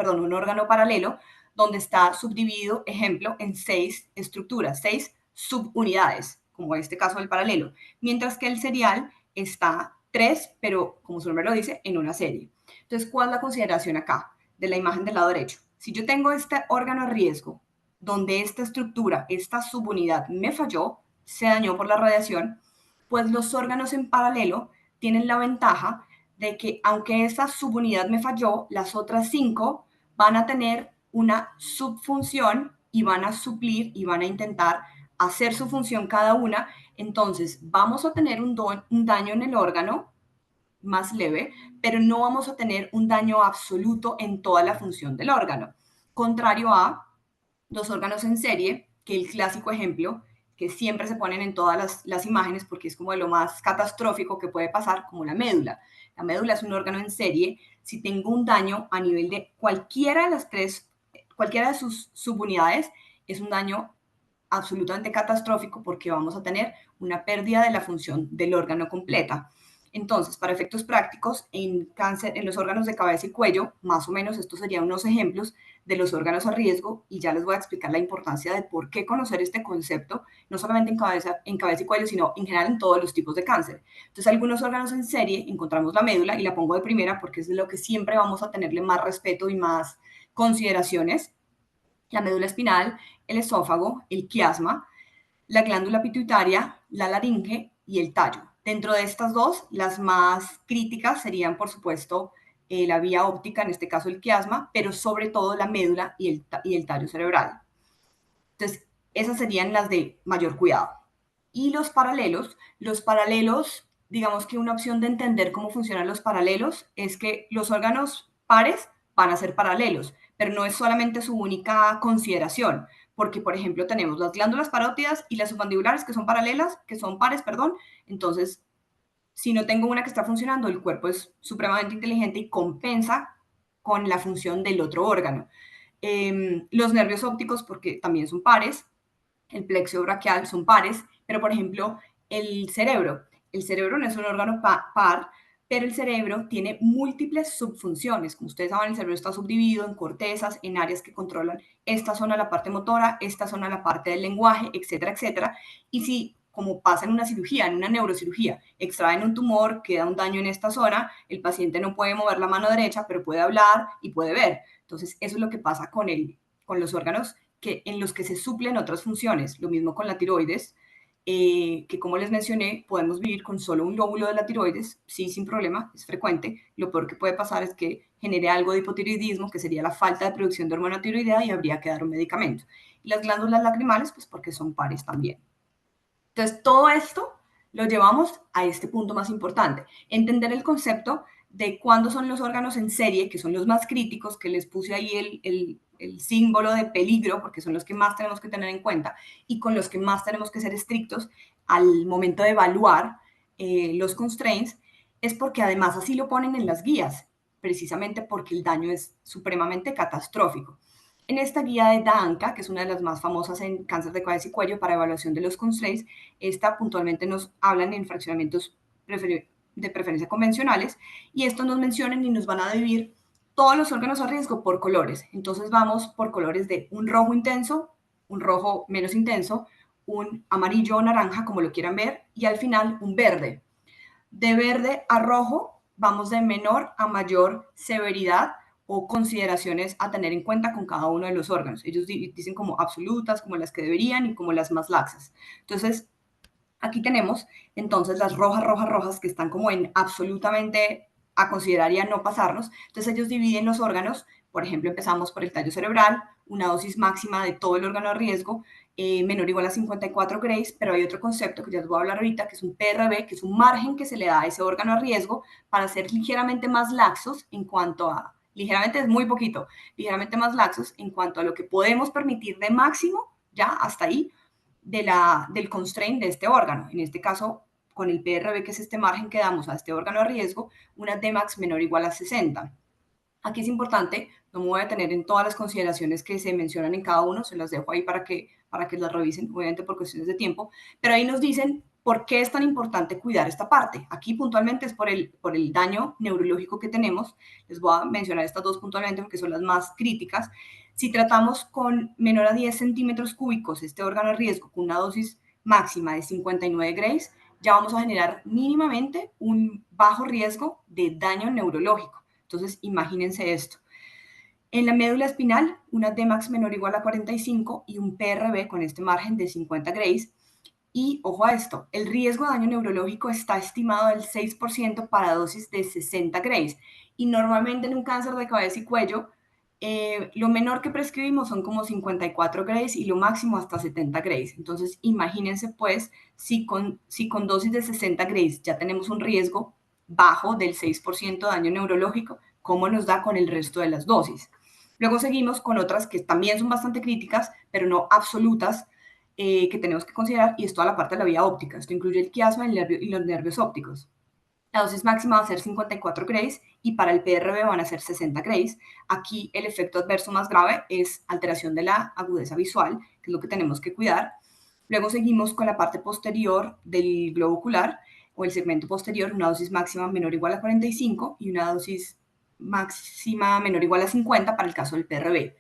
paralelo donde está subdividido, ejemplo, en 6 estructuras, 6 subunidades, como en este caso del paralelo, mientras que el serial está 3, pero como su nombre lo dice, en una serie. Entonces, ¿cuál es la consideración acá de la imagen del lado derecho? Si yo tengo este órgano a riesgo, donde esta estructura, esta subunidad me falló, se dañó por la radiación, pues los órganos en paralelo tienen la ventaja de que aunque esta subunidad me falló, las otras 5 van a tener una subfunción y van a suplir y van a intentar hacer su función cada una. Entonces vamos a tener un daño en el órgano más leve, pero no vamos a tener un daño absoluto en toda la función del órgano. Contrario a los órganos en serie, que el clásico ejemplo, que siempre se ponen en todas las imágenes porque es como de lo más catastrófico que puede pasar, como la médula. La médula es un órgano en serie. Si tengo un daño a nivel de cualquiera de sus subunidades, es un daño absolutamente catastrófico porque vamos a tener una pérdida de la función del órgano completa. Entonces, para efectos prácticos, en cáncer, en los órganos de cabeza y cuello, más o menos estos serían unos ejemplos de los órganos a riesgo, y ya les voy a explicar la importancia de por qué conocer este concepto, no solamente en cabeza y cuello, sino en general en todos los tipos de cáncer. Entonces, algunos órganos en serie, encontramos la médula, y la pongo de primera porque es de lo que siempre vamos a tenerle más respeto y más consideraciones: la médula espinal, el esófago, el quiasma, la glándula pituitaria, la laringe y el tallo. Dentro de estas dos, las más críticas serían, por supuesto, la vía óptica, en este caso el quiasma, pero sobre todo la médula y el tallo cerebral. Entonces, esas serían las de mayor cuidado. Y los paralelos, digamos que una opción de entender cómo funcionan los paralelos es que los órganos pares van a ser paralelos, pero no es solamente su única consideración, porque por ejemplo tenemos las glándulas parótidas y las submandibulares que son pares, perdón. Entonces, si no tengo una que está funcionando, el cuerpo es supremamente inteligente y compensa con la función del otro órgano. Los nervios ópticos, porque también son pares, el plexo braquial son pares, pero por ejemplo, el cerebro no es un órgano par, pero el cerebro tiene múltiples subfunciones. Como ustedes saben, el cerebro está subdividido en cortezas, en áreas que controlan esta zona, la parte motora, esta zona, la parte del lenguaje, etcétera, etcétera. Y si, como pasa en una cirugía, en una neurocirugía, extraen un tumor, queda un daño en esta zona, el paciente no puede mover la mano derecha, pero puede hablar y puede ver. Entonces, eso es lo que pasa con los órganos en los que se suplen otras funciones. Lo mismo con la tiroides, que como les mencioné, podemos vivir con solo un lóbulo de la tiroides, sí, sin problema, es frecuente. Lo peor que puede pasar es que genere algo de hipotiroidismo, que sería la falta de producción de hormona tiroidea, y habría que dar un medicamento. Y las glándulas lacrimales, pues porque son pares también. Entonces, todo esto lo llevamos a este punto más importante, entender el concepto de cuándo son los órganos en serie, que son los más críticos, que les puse ahí el símbolo de peligro, porque son los que más tenemos que tener en cuenta y con los que más tenemos que ser estrictos al momento de evaluar los constraints, es porque además así lo ponen en las guías, precisamente porque el daño es supremamente catastrófico. En esta guía de DANCA, que es una de las más famosas en cáncer de cabeza y cuello para evaluación de los constraints, esta puntualmente nos hablan en fraccionamientos de preferencia convencionales, y estos nos mencionan y nos van a dividir todos los órganos a riesgo por colores. Entonces vamos por colores de un rojo intenso, un rojo menos intenso, un amarillo o naranja, como lo quieran ver, y al final un verde. De verde a rojo vamos de menor a mayor severidad o consideraciones a tener en cuenta con cada uno de los órganos. Ellos dicen como absolutas, como las que deberían y como las más laxas. Entonces, aquí tenemos entonces las rojas, rojas, rojas, que están como en absolutamente a considerar y a no pasarnos. Entonces ellos dividen los órganos. Por ejemplo, empezamos por el tallo cerebral, una dosis máxima de todo el órgano a riesgo, menor o igual a 54 Grays, pero hay otro concepto que ya les voy a hablar ahorita, que es un PRB, que es un margen que se le da a ese órgano a riesgo para ser ligeramente más laxos en cuanto a, ligeramente es muy poquito, ligeramente más laxos en cuanto a lo que podemos permitir de máximo, ya hasta ahí, del constraint de este órgano. En este caso, con el PRB, que es este margen que damos a este órgano a riesgo, una Dmax menor o igual a 60. Aquí es importante, no me voy a detener en todas las consideraciones que se mencionan en cada uno, se las dejo ahí para que las revisen, obviamente por cuestiones de tiempo, pero ahí nos dicen por qué es tan importante cuidar esta parte. Aquí puntualmente es por el daño neurológico que tenemos. Les voy a mencionar estas dos puntualmente porque son las más críticas. Si tratamos con menor a 10 centímetros cúbicos este órgano de riesgo con una dosis máxima de 59 Grays, ya vamos a generar mínimamente un bajo riesgo de daño neurológico. Entonces, imagínense esto. En la médula espinal, una Dmax menor o igual a 45 y un PRB con este margen de 50 Grays. Y ojo a esto, el riesgo de daño neurológico está estimado del 6% para dosis de 60 Grays. Y normalmente en un cáncer de cabeza y cuello, lo menor que prescribimos son como 54 Grays y lo máximo hasta 70 Grays. Entonces, imagínense pues, si con dosis de 60 Grays ya tenemos un riesgo bajo del 6% de daño neurológico, ¿cómo nos da con el resto de las dosis? Luego seguimos con otras que también son bastante críticas, pero no absolutas, que tenemos que considerar, y es toda la parte de la vía óptica. Esto incluye el quiasma y los nervios ópticos. La dosis máxima va a ser 54 Grays y para el PRB van a ser 60 Grays. Aquí el efecto adverso más grave es alteración de la agudeza visual, que es lo que tenemos que cuidar. Luego seguimos con la parte posterior del globo ocular o el segmento posterior, una dosis máxima menor o igual a 45 y una dosis máxima menor o igual a 50 para el caso del PRB.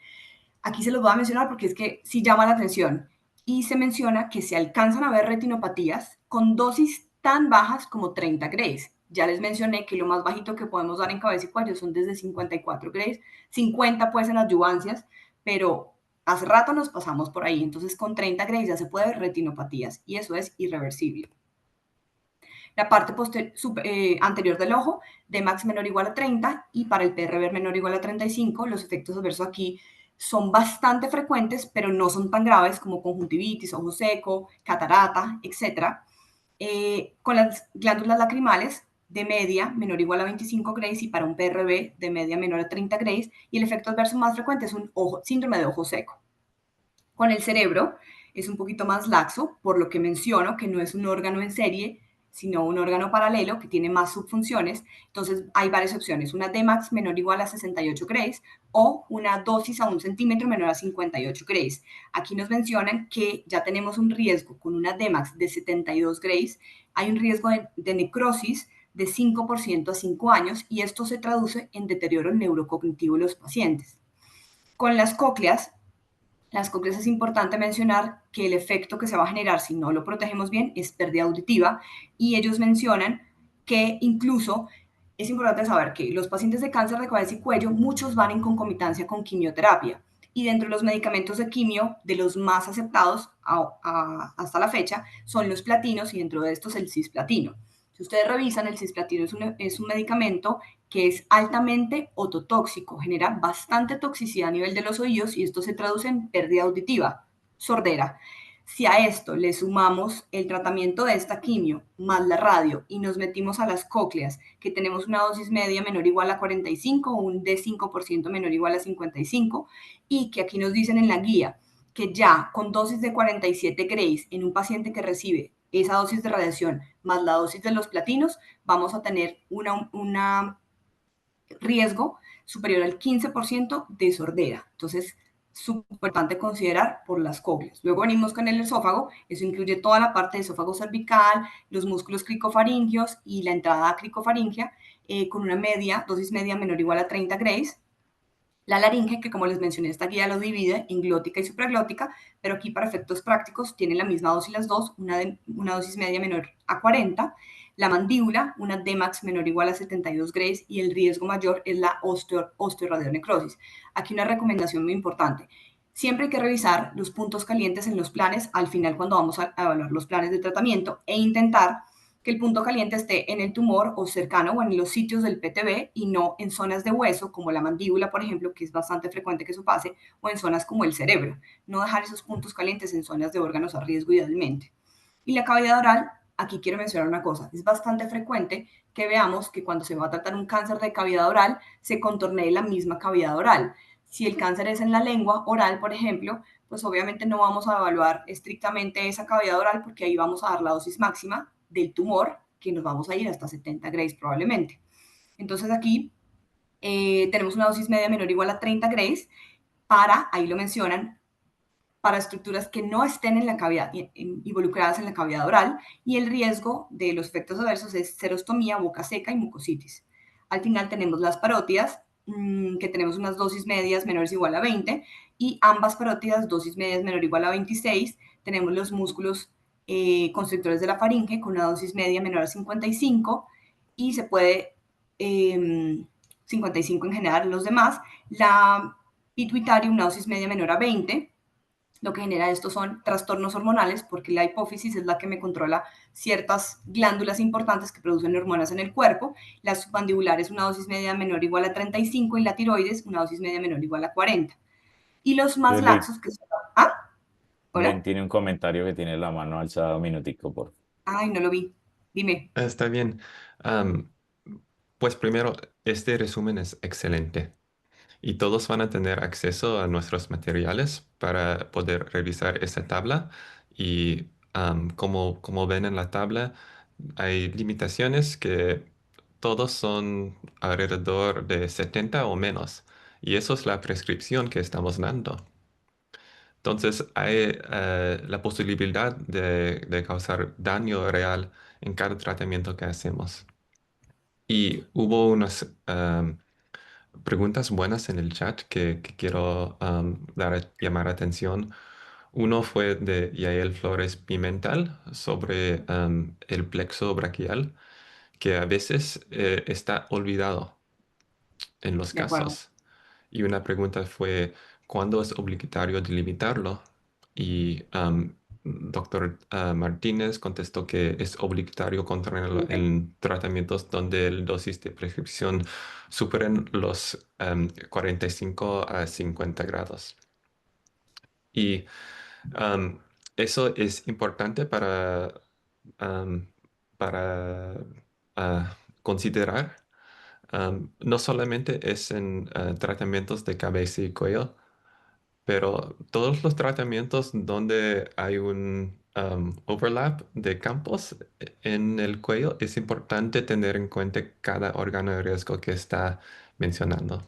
Aquí se los voy a mencionar porque es que sí llama la atención. Y se menciona que se alcanzan a ver retinopatías con dosis tan bajas como 30 Grays. Ya les mencioné que lo más bajito que podemos dar en cabeza y cuello son desde 54 Grays, 50 pues en adyuvancias, pero hace rato nos pasamos por ahí. Entonces con 30 Grays ya se puede ver retinopatías y eso es irreversible. La parte anterior del ojo, Dmax menor o igual a 30 y para el PRB menor o igual a 35, los efectos adversos aquí son bastante frecuentes, pero no son tan graves como conjuntivitis, ojo seco, catarata, etc. Con las glándulas lacrimales de media menor o igual a 25 Grays y para un PRB de media menor a 30 Grays, y el efecto adverso más frecuente es un síndrome de ojo seco. Con el cerebro es un poquito más laxo, por lo que menciono que no es un órgano en serie, sino un órgano paralelo que tiene más subfunciones. Entonces hay varias opciones, una Dmax menor o igual a 68 Grays o una dosis a 1 centímetro menor a 58 Grays. Aquí nos mencionan que ya tenemos un riesgo con una Dmax de 72 Grays, hay un riesgo de necrosis de 5% a 5 años y esto se traduce en deterioro neurocognitivo de los pacientes. Con las cócleas es importante mencionar que el efecto que se va a generar si no lo protegemos bien es pérdida auditiva, y ellos mencionan que incluso es importante saber que los pacientes de cáncer de cabeza y cuello, muchos van en concomitancia con quimioterapia. Y dentro de los medicamentos de quimio, de los más aceptados hasta la fecha, son los platinos y dentro de estos el cisplatino. Si ustedes revisan, el cisplatino es un medicamento que es altamente ototóxico, genera bastante toxicidad a nivel de los oídos y esto se traduce en pérdida auditiva, sordera. Si a esto le sumamos el tratamiento de esta quimio más la radio y nos metimos a las cócleas, que tenemos una dosis media menor o igual a 45 o un D5% menor o igual a 55, y que aquí nos dicen en la guía que ya con dosis de 47 grays en un paciente que recibe esa dosis de radiación más la dosis de los platinos, vamos a tener un riesgo superior al 15% de sordera. Entonces, súper importante considerar por las cócleas. Luego venimos con el esófago, eso incluye toda la parte de esófago cervical, los músculos cricofaringios y la entrada cricofaringea, con una dosis media menor o igual a 30 grays. La laringe, que como les mencioné, esta guía lo divide en glótica y supraglótica, pero aquí para efectos prácticos tienen la misma dosis las dos, una dosis media menor a 40. La mandíbula, una Dmax menor o igual a 72 grays y el riesgo mayor es la osteoradionecrosis. Aquí una recomendación muy importante. Siempre hay que revisar los puntos calientes en los planes al final cuando vamos a evaluar los planes de tratamiento e intentar que el punto caliente esté en el tumor o cercano o en los sitios del PTB y no en zonas de hueso como la mandíbula, por ejemplo, que es bastante frecuente que eso pase, o en zonas como el cerebro. No dejar esos puntos calientes en zonas de órganos a riesgo idealmente. Y la cavidad oral, aquí quiero mencionar una cosa, es bastante frecuente que veamos que cuando se va a tratar un cáncer de cavidad oral, se contornee la misma cavidad oral. Si el cáncer es en la lengua oral, por ejemplo, pues obviamente no vamos a evaluar estrictamente esa cavidad oral porque ahí vamos a dar la dosis máxima del tumor, que nos vamos a ir hasta 70 grays probablemente. Entonces aquí tenemos una dosis media menor o igual a 30 grays para, ahí lo mencionan, para estructuras que no estén en la cavidad, involucradas en la cavidad oral, y el riesgo de los efectos adversos es serostomía, boca seca y mucositis. Al final tenemos las parótidas, que tenemos unas dosis medias menores o igual a 20, y ambas parótidas, dosis medias menor o igual a 26. Tenemos los músculos constrictores de la faringe con una dosis media menor a 55, y se puede, 55 en general, los demás. La pituitaria, una dosis media menor a 20, lo que genera esto son trastornos hormonales porque la hipófisis es la que me controla ciertas glándulas importantes que producen hormonas en el cuerpo. La submandibular es una dosis media menor o igual a 35 y la tiroides una dosis media menor o igual a 40. Y los más Julie, laxos que son... ¿Ah? Ben ¿Hola? tiene un comentario que tiene la mano alzada, un minutico, por. Ay, no lo vi. Dime. Está bien. Am, pues primero, este resumen es excelente y todos van a tener acceso a nuestros materiales para poder revisar esa tabla y como ven en la tabla, hay limitaciones que todos son alrededor de 70 o menos y eso es la prescripción que estamos dando. Entonces, hay la posibilidad de causar daño real en cada tratamiento que hacemos. Y hubo unas preguntas buenas en el chat que quiero llamar atención. Uno fue de Yael Flores Pimental sobre el plexo braquial, que a veces está olvidado en los De acuerdo. casos. Y una pregunta fue, ¿cuándo es obligatorio delimitarlo? Y doctor Martínez contestó que es obligatorio controlarlo en tratamientos donde el dosis de prescripción superen los 45 a 50 grados. Y um, eso es importante um, para considerar. No solamente es en tratamientos de cabeza y cuello, pero todos los tratamientos donde hay un overlap de campos en el cuello, es importante tener en cuenta cada órgano de riesgo que está mencionando.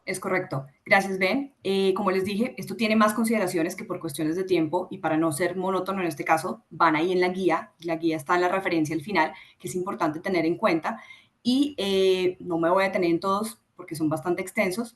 Es correcto. Gracias, Ben. Como les dije, esto tiene más consideraciones que por cuestiones de tiempo y para no ser monótono en este caso, van ahí en la guía. La guía está en la referencia al final, que es importante tener en cuenta. Y no me voy a detener en todos porque son bastante extensos.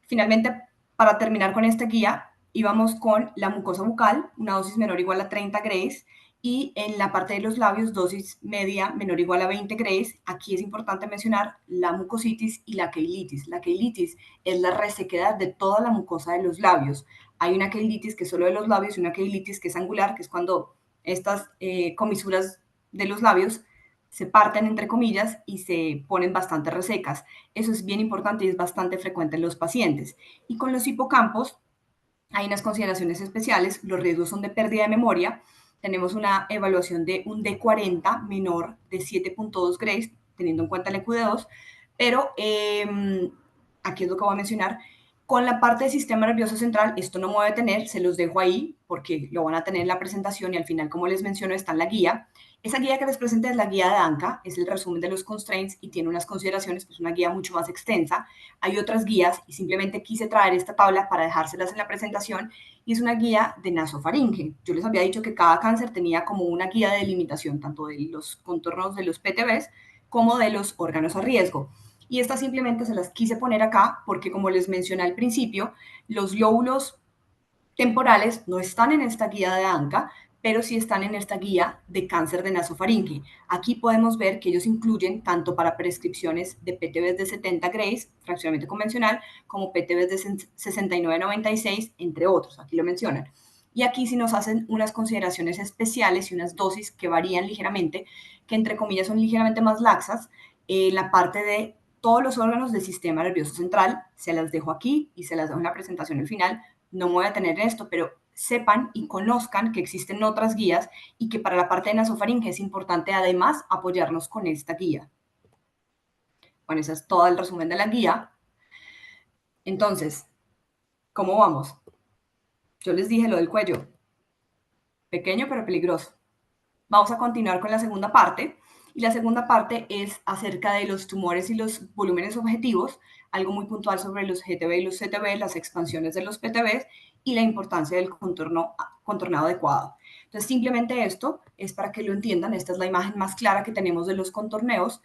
Finalmente, para terminar con esta guía, íbamos con la mucosa bucal, una dosis menor o igual a 30 grays, Y en la parte de los labios, dosis media menor o igual a 20 grays. Aquí es importante mencionar la mucositis y la queilitis. La queilitis es la resequedad de toda la mucosa de los labios. Hay una queilitis que es solo de los labios y una queilitis que es angular, que es cuando estas comisuras de los labios se parten entre comillas y se ponen bastante resecas. Eso es bien importante y es bastante frecuente en los pacientes. Y con los hipocampos hay unas consideraciones especiales. Los riesgos son de pérdida de memoria. Tenemos una evaluación de un D40 menor de 7.2 grays, teniendo en cuenta el EQ2, pero aquí es lo que voy a mencionar. Con la parte del sistema nervioso central, esto no me voy a detener, se los dejo ahí porque lo van a tener en la presentación y al final, como les menciono, está en la guía. Esa guía que les presenté es la guía de ANCA, es el resumen de los constraints y tiene unas consideraciones, pues una guía mucho más extensa. Hay otras guías y simplemente quise traer esta tabla para dejárselas en la presentación y es una guía de nasofaringe. Yo les había dicho que cada cáncer tenía como una guía de delimitación, tanto de los contornos de los PTBs como de los órganos a riesgo. Y estas simplemente se las quise poner acá porque, como les mencioné al principio, los lóbulos temporales no están en esta guía de ANCA, pero sí están en esta guía de cáncer de nasofaringe. Aquí podemos ver que ellos incluyen tanto para prescripciones de PTBs de 70 grays, fraccionamiento convencional, como PTBs de 69-96, entre otros. Aquí lo mencionan. Y aquí sí nos hacen unas consideraciones especiales y unas dosis que varían ligeramente, que entre comillas son ligeramente más laxas, en la parte de todos los órganos del sistema nervioso central. Se las dejo aquí y se las dejo en la presentación al final. No me voy a tener en esto, pero sepan y conozcan que existen otras guías y que para la parte de nasofaringe es importante además apoyarnos con esta guía. Bueno, ese es todo el resumen de la guía. Entonces, ¿cómo vamos? Yo les dije lo del cuello. Pequeño pero peligroso. Vamos a continuar con la segunda parte. Y la segunda parte es acerca de los tumores y los volúmenes objetivos, algo muy puntual sobre los GTB y los CTB, las expansiones de los PTBs y la importancia del contornado adecuado. Entonces, simplemente esto es para que lo entiendan. Esta es la imagen más clara que tenemos de los contornos.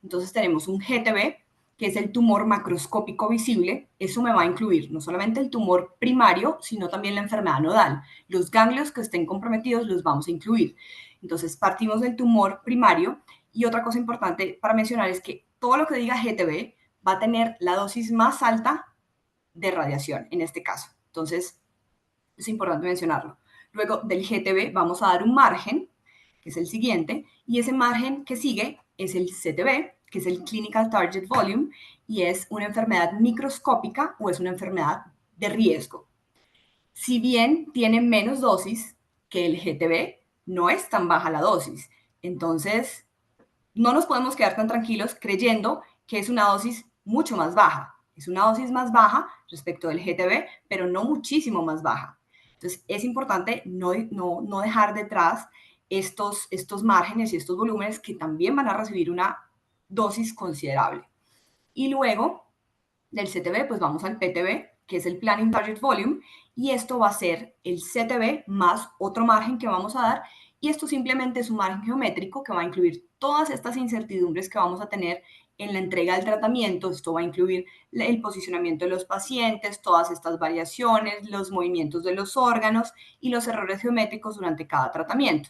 Entonces, tenemos un GTB, que es el tumor macroscópico visible. Eso me va a incluir no solamente el tumor primario, sino también la enfermedad nodal. Los ganglios que estén comprometidos los vamos a incluir. Entonces, partimos del tumor primario. Y otra cosa importante para mencionar es que todo lo que diga GTB va a tener la dosis más alta de radiación en este caso. Entonces, es importante mencionarlo. Luego del GTB vamos a dar un margen, que es el siguiente, y ese margen que sigue es el CTB, que es el Clinical Target Volume, y es una enfermedad microscópica o es una enfermedad de riesgo. Si bien tiene menos dosis que el GTB, no es tan baja la dosis. Entonces, no nos podemos quedar tan tranquilos creyendo que es una dosis mucho más baja. Es una dosis más baja respecto del GTB, pero no muchísimo más baja. Entonces, es importante no dejar detrás estos márgenes y estos volúmenes que también van a recibir una dosis considerable. Y luego del CTB, pues vamos al PTB, que es el Planning Target Volume, y esto va a ser el CTB más otro margen que vamos a dar, y esto simplemente es un margen geométrico que va a incluir todas estas incertidumbres que vamos a tener en la entrega del tratamiento. Esto va a incluir el posicionamiento de los pacientes, todas estas variaciones, los movimientos de los órganos y los errores geométricos durante cada tratamiento.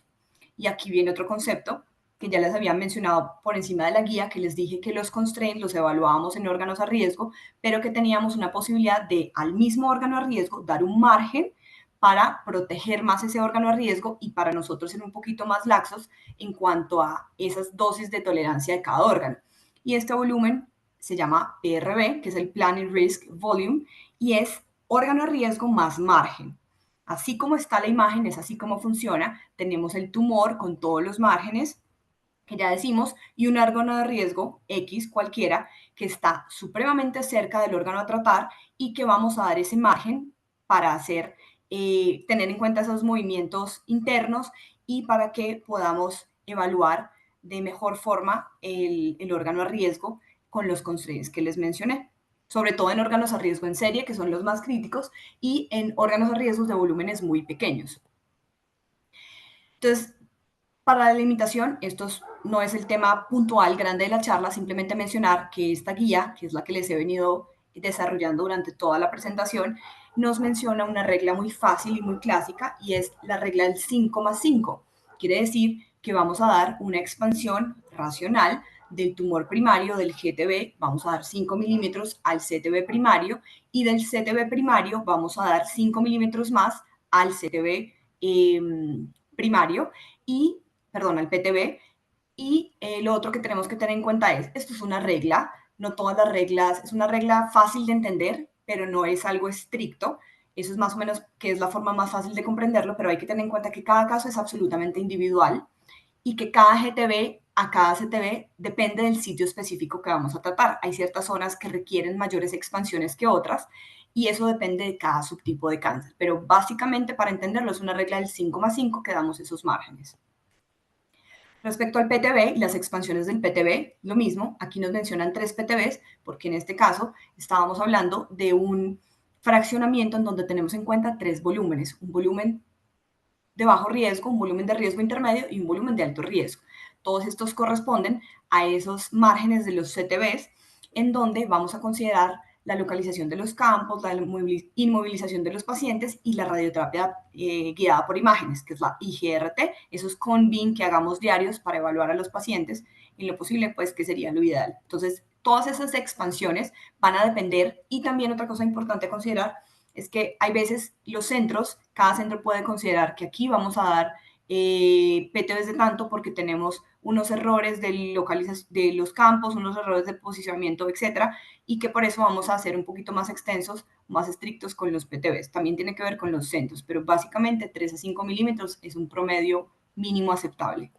Y aquí viene otro concepto que ya les había mencionado por encima de la guía, que les dije que los constraints los evaluábamos en órganos a riesgo, pero que teníamos una posibilidad de al mismo órgano a riesgo dar un margen para proteger más ese órgano a riesgo y para nosotros ser un poquito más laxos en cuanto a esas dosis de tolerancia de cada órgano. Y este volumen se llama PRV, que es el Planning Risk Volume, y es órgano a riesgo más margen. Así como está la imagen, es así como funciona. Tenemos el tumor con todos los márgenes, que ya decimos, y un órgano de riesgo X cualquiera que está supremamente cerca del órgano a tratar y que vamos a dar ese margen para tener en cuenta esos movimientos internos y para que podamos evaluar de mejor forma el órgano a riesgo con los constraints que les mencioné, sobre todo en órganos a riesgo en serie, que son los más críticos, y en órganos a riesgo de volúmenes muy pequeños. Entonces, para la limitación, esto no es el tema puntual grande de la charla, simplemente mencionar que esta guía, que es la que les he venido desarrollando durante toda la presentación, nos menciona una regla muy fácil y muy clásica, y es la regla del 5+5. Quiere decir que vamos a dar una expansión racional del tumor primario del GTB, vamos a dar 5 milímetros al CTB primario, y del CTB primario vamos a dar 5 milímetros más al CTB primario, y, perdón, al PTB. Y lo otro que tenemos que tener en cuenta es, esto es una regla, no todas las reglas, es una regla fácil de entender, pero no es algo estricto. Eso es más o menos que es la forma más fácil de comprenderlo, pero hay que tener en cuenta que cada caso es absolutamente individual y que cada GTB a cada CTB depende del sitio específico que vamos a tratar. Hay ciertas zonas que requieren mayores expansiones que otras y eso depende de cada subtipo de cáncer. Pero básicamente, para entenderlo, es una regla del 5+5 que damos esos márgenes. Respecto al PTB y las expansiones del PTB, lo mismo, aquí nos mencionan 3 PTBs, porque en este caso estábamos hablando de un fraccionamiento en donde tenemos en cuenta 3 volúmenes, un volumen de bajo riesgo, un volumen de riesgo intermedio y un volumen de alto riesgo. Todos estos corresponden a esos márgenes de los CTBs, en donde vamos a considerar la localización de los campos, la inmovilización de los pacientes y la radioterapia guiada por imágenes, que es la IGRT, esos con-bin que hagamos diarios para evaluar a los pacientes, en lo posible, pues, que sería lo ideal. Entonces, todas esas expansiones van a depender, y también otra cosa importante a considerar es que hay veces los centros, cada centro puede considerar que aquí vamos a dar PTBs de tanto porque tenemos unos errores de localización de los campos, unos errores de posicionamiento, etcétera, y que por eso vamos a ser un poquito más extensos, más estrictos con los PTBs. También tiene que ver con los centros, pero básicamente 3 a 5 milímetros es un promedio mínimo aceptable.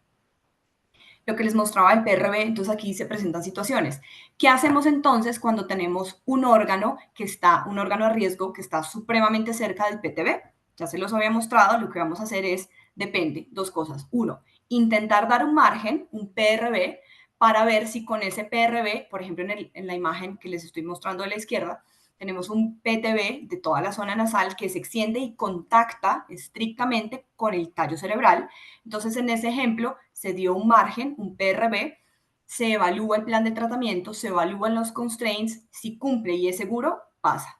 Lo que les mostraba el PRB, entonces aquí se presentan situaciones. ¿Qué hacemos entonces cuando tenemos un órgano a riesgo que está supremamente cerca del PTB? Ya se los había mostrado, lo que vamos a hacer es, depende, dos cosas. Uno, intentar dar un margen, un PRB, para ver si con ese PRB, por ejemplo, en la imagen que les estoy mostrando a la izquierda, tenemos un PTB de toda la zona nasal que se extiende y contacta estrictamente con el tallo cerebral. Entonces, en ese ejemplo, se dio un margen, un PRB, se evalúa el plan de tratamiento, se evalúan los constraints, si cumple y es seguro, pasa.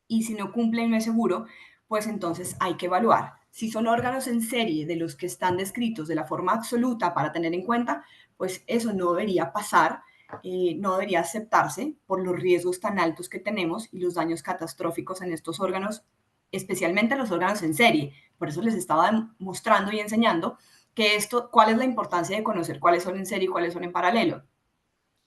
Y si no cumple y no es seguro, pues entonces hay que evaluar. Si son órganos en serie de los que están descritos de la forma absoluta para tener en cuenta, pues eso no debería pasar, no debería aceptarse por los riesgos tan altos que tenemos y los daños catastróficos en estos órganos, especialmente los órganos en serie. Por eso les estaba mostrando y enseñando que cuál es la importancia de conocer cuáles son en serie y cuáles son en paralelo.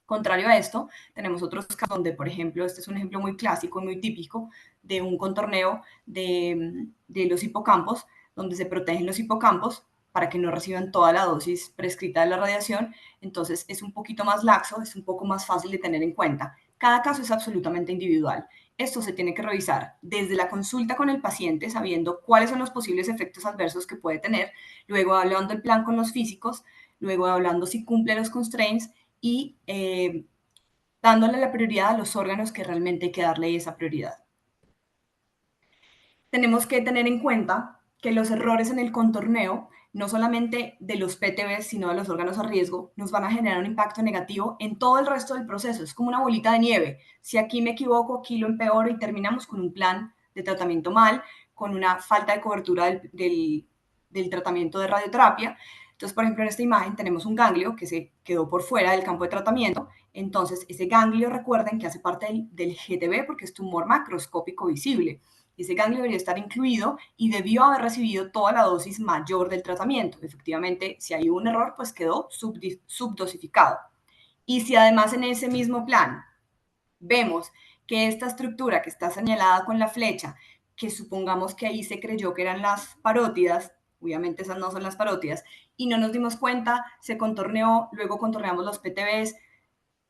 Contrario a esto, tenemos otros casos donde, por ejemplo, este es un ejemplo muy clásico y muy típico de un contorneo de los hipocampos, donde se protegen los hipocampos para que no reciban toda la dosis prescrita de la radiación. Entonces, es un poquito más laxo, es un poco más fácil de tener en cuenta. Cada caso es absolutamente individual. Esto se tiene que revisar desde la consulta con el paciente, sabiendo cuáles son los posibles efectos adversos que puede tener, luego hablando el plan con los físicos, luego hablando si cumple los constraints y dándole la prioridad a los órganos que realmente hay que darle esa prioridad. Tenemos que tener en cuenta que los errores en el contorneo, no solamente de los PTBs, sino de los órganos a riesgo, nos van a generar un impacto negativo en todo el resto del proceso. Es como una bolita de nieve. Si aquí me equivoco, aquí lo empeoro y terminamos con un plan de tratamiento mal, con una falta de cobertura del tratamiento de radioterapia. Entonces, por ejemplo, en esta imagen tenemos un ganglio que se quedó por fuera del campo de tratamiento. Entonces, ese ganglio, recuerden que hace parte del GTB porque es tumor macroscópico visible. Ese ganglio debería estar incluido y debió haber recibido toda la dosis mayor del tratamiento. Efectivamente, si hay un error, pues quedó subdosificado. Y si además en ese mismo plan vemos que esta estructura que está señalada con la flecha, que supongamos que ahí se creyó que eran las parótidas, obviamente esas no son las parótidas, y no nos dimos cuenta, se contorneó, luego contorneamos los PTBs,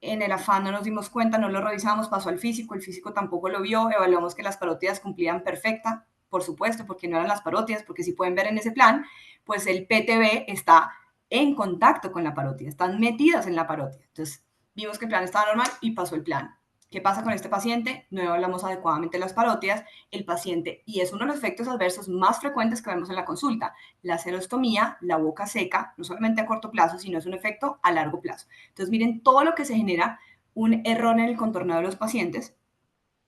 en el afán no nos dimos cuenta, no lo revisamos, pasó al físico, el físico tampoco lo vio, evaluamos que las parótidas cumplían perfecta, por supuesto, porque no eran las parótidas, porque si pueden ver en ese plan, pues el PTB está en contacto con la parótida, están metidas en la parótida. Entonces, vimos que el plan estaba normal y pasó el plan. ¿Qué pasa con este paciente? No evaluamos adecuadamente las parótidas, el paciente, y es uno de los efectos adversos más frecuentes que vemos en la consulta, la serostomía, la boca seca, no solamente a corto plazo, sino es un efecto a largo plazo. Entonces, miren todo lo que se genera un error en el contorneo de los pacientes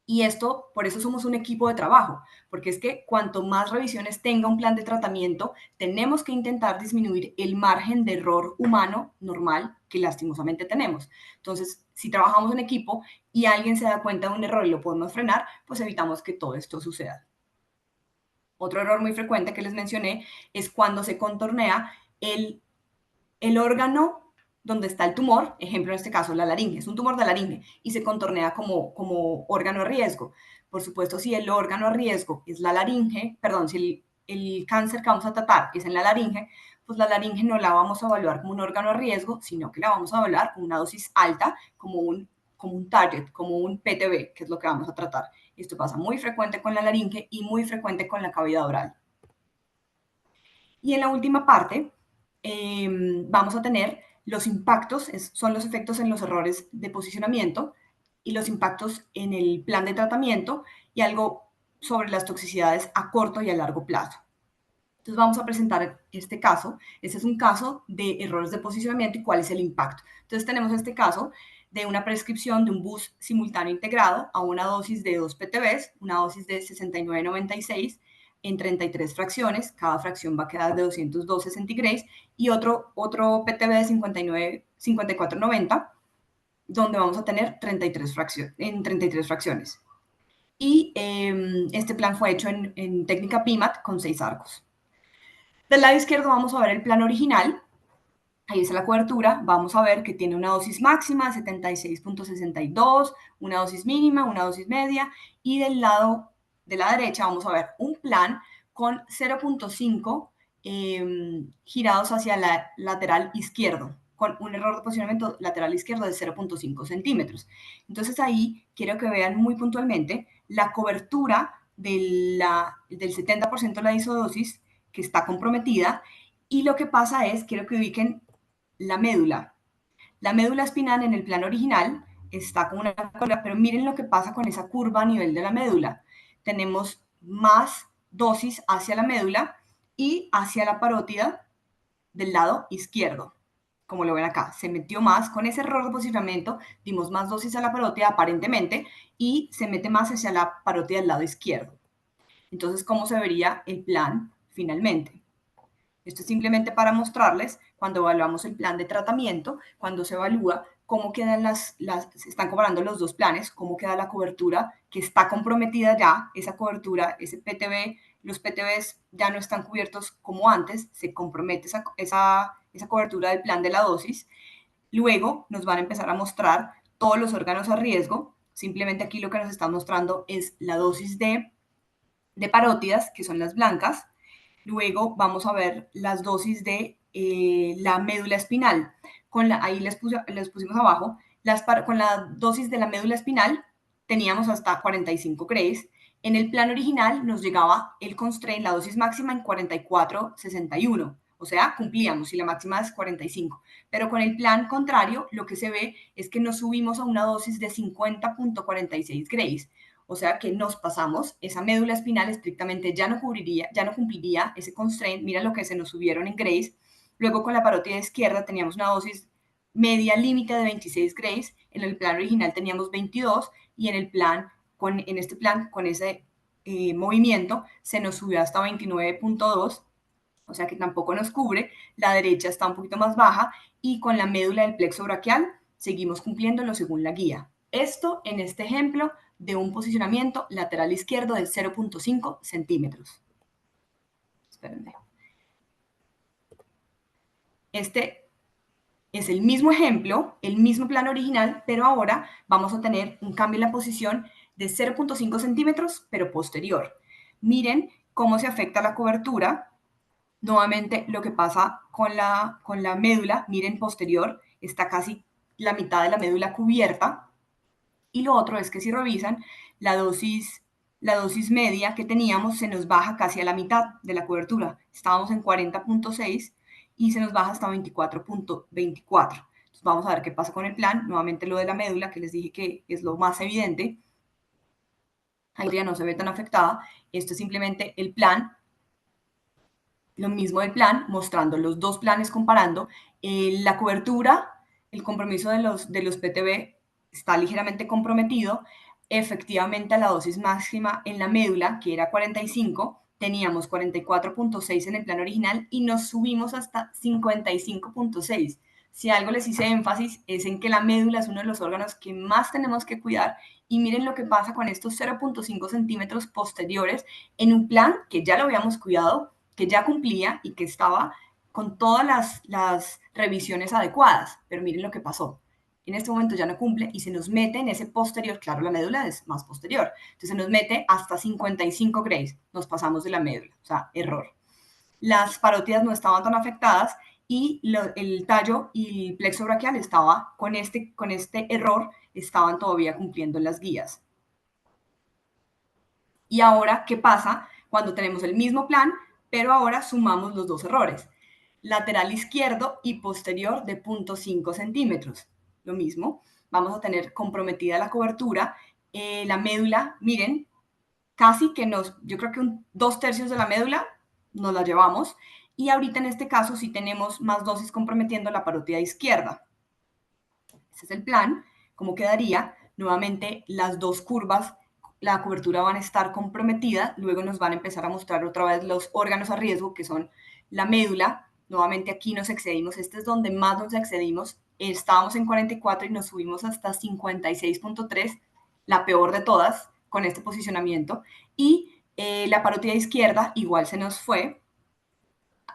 Y esto, por eso somos un equipo de trabajo, porque es que cuanto más revisiones tenga un plan de tratamiento, tenemos que intentar disminuir el margen de error humano normal que lastimosamente tenemos. Entonces, si trabajamos en equipo y alguien se da cuenta de un error y lo podemos frenar, pues evitamos que todo esto suceda. Otro error muy frecuente que les mencioné es cuando se contornea el órgano donde está el tumor, ejemplo en este caso la laringe, es un tumor de laringe y se contornea como órgano a riesgo. Por supuesto, si el órgano a riesgo es la laringe, perdón, si el cáncer que vamos a tratar es en la laringe, pues la laringe no la vamos a evaluar como un órgano a riesgo, sino que la vamos a evaluar con una dosis alta, como un target, como un PTB, que es lo que vamos a tratar. Esto pasa muy frecuente con la laringe y muy frecuente con la cavidad oral. Y en la última parte vamos a tener los impactos, son los efectos en los errores de posicionamiento y los impactos en el plan de tratamiento y algo sobre las toxicidades a corto y a largo plazo. Entonces vamos a presentar este caso. Este es un caso de errores de posicionamiento y cuál es el impacto. Entonces tenemos este caso de una prescripción de un bus simultáneo integrado a una dosis de 2 PTBs, una dosis de 69,96 en 33 fracciones. Cada fracción va a quedar de 212 centigrays y otro PTB de 54,90 donde vamos a tener 33 fracciones. Y este plan fue hecho en técnica PIMAT con 6 arcos. Del lado izquierdo vamos a ver el plan original. Ahí está la cobertura. Vamos a ver que tiene una dosis máxima de 76,62, una dosis mínima, una dosis media. Y del lado de la derecha vamos a ver un plan con 0,5 girados hacia la lateral izquierdo, con un error de posicionamiento lateral izquierdo de 0,5 centímetros. Entonces ahí quiero que vean muy puntualmente la cobertura del 70% de la isodosis que está comprometida, y lo que pasa es, quiero que ubiquen la médula. La médula espinal en el plan original está con una curva, pero miren lo que pasa con esa curva a nivel de la médula. Tenemos más dosis hacia la médula y hacia la parótida del lado izquierdo. Como lo ven acá, se metió más con ese error de posicionamiento, dimos más dosis a la parótida aparentemente y se mete más hacia la parótida del lado izquierdo. Entonces, ¿cómo se vería el plan finalmente? Esto es simplemente para mostrarles cuando evaluamos el plan de tratamiento, cuando se evalúa cómo quedan se están comparando los dos planes, cómo queda la cobertura que está comprometida ya, esa cobertura, ese PTB, los PTBs ya no están cubiertos como antes, se compromete esa cobertura del plan de la dosis. Luego nos van a empezar a mostrar todos los órganos a riesgo. Simplemente aquí lo que nos están mostrando es la dosis de parótidas, que son las blancas. Luego vamos a ver las dosis de la médula espinal. Ahí les pusimos abajo, con la dosis de la médula espinal teníamos hasta 45 grays. En el plan original nos llegaba el constraint, la dosis máxima en 44,61. O sea, cumplíamos si la máxima es 45. Pero con el plan contrario, lo que se ve es que nos subimos a una dosis de 50,46 grays. O sea que nos pasamos, esa médula espinal estrictamente ya no cumpliría ese constraint. Mira lo que se nos subieron en grays. Luego con la parótida izquierda teníamos una dosis media límite de 26 grays. En el plan original teníamos 22 y en este plan, con ese movimiento, se nos subió hasta 29,2. O sea que tampoco nos cubre. La derecha está un poquito más baja y con la médula del plexo braquial seguimos cumpliéndolo según la guía. Esto en este ejemplo de un posicionamiento lateral izquierdo de 0,5 centímetros. Espérenme. Este es el mismo ejemplo, el mismo plan original, pero ahora vamos a tener un cambio en la posición de 0,5 centímetros, pero posterior. Miren cómo se afecta la cobertura. Nuevamente lo que pasa con la médula, miren posterior, está casi la mitad de la médula cubierta. Y lo otro es que si revisan, la dosis media que teníamos se nos baja casi a la mitad de la cobertura. Estábamos en 40,6 y se nos baja hasta 24,24. Entonces vamos a ver qué pasa con el plan. Nuevamente lo de la médula, que les dije que es lo más evidente. Ahí ya no se ve tan afectada. Esto es simplemente el plan. Lo mismo del plan, mostrando los dos planes comparando. La cobertura, el compromiso de los PTB está ligeramente comprometido. efectivamente a la dosis máxima en la médula, que era 45, teníamos 44.6 en el plan original y nos subimos hasta 55.6. Si algo les hice énfasis es en que la médula es uno de los órganos que más tenemos que cuidar, y miren lo que pasa con estos 0.5 centímetros posteriores en un plan que ya lo habíamos cuidado, que ya cumplía y que estaba con todas las revisiones adecuadas, pero miren lo que pasó. En este momento ya no cumple y se nos mete en ese posterior, claro, la médula es más posterior, entonces se nos mete hasta 55 grays, nos pasamos de la médula, o sea, error. Las parótidas no estaban tan afectadas y el tallo y el plexo braquial estaba con este error, estaban todavía cumpliendo las guías. Y ahora, ¿qué pasa cuando tenemos el mismo plan, pero ahora sumamos los dos errores? Lateral izquierdo y posterior de 0.5 centímetros. Lo mismo, vamos a tener comprometida la cobertura, la médula, miren, casi que yo creo que 2/3 de la médula nos la llevamos, y ahorita en este caso sí tenemos más dosis comprometiendo la parótida izquierda. Ese es el plan. ¿Cómo quedaría? Nuevamente las dos curvas, la cobertura van a estar comprometida, luego nos van a empezar a mostrar otra vez los órganos a riesgo, que son la médula. Nuevamente aquí nos excedimos, este es donde más nos excedimos, estábamos en 44 y nos subimos hasta 56.3, la peor de todas con este posicionamiento, y la parótida izquierda igual se nos fue,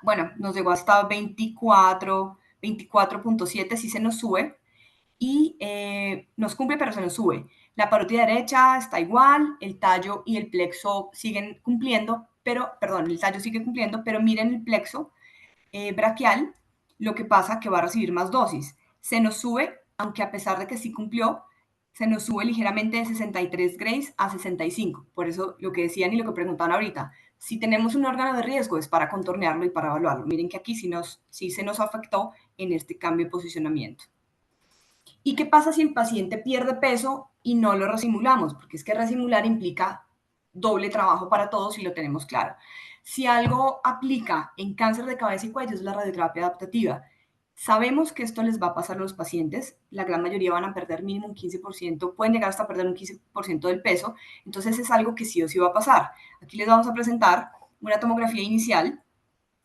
bueno, nos llegó hasta 24.7, sí se nos sube, y nos cumple, pero se nos sube. La parótida derecha está igual, el tallo y el plexo siguen cumpliendo, pero, perdón, el tallo sigue cumpliendo, pero miren el plexo braquial, lo que pasa que va a recibir más dosis. Se nos sube, aunque a pesar de que sí cumplió, se nos sube ligeramente de 63 grays a 65. Por eso lo que decían y lo que preguntaban ahorita, si tenemos un órgano de riesgo es para contornearlo y para evaluarlo. Miren que aquí sí se nos afectó en este cambio de posicionamiento. ¿Y qué pasa si el paciente pierde peso y no lo resimulamos? Porque es que resimular implica doble trabajo para todos y lo tenemos claro. Si algo aplica en cáncer de cabeza y cuello es la radioterapia adaptativa. Sabemos que esto les va a pasar a los pacientes, la gran mayoría van a perder mínimo un 15%, pueden llegar hasta perder un 15% del peso, entonces es algo que sí o sí va a pasar. Aquí les vamos a presentar una tomografía inicial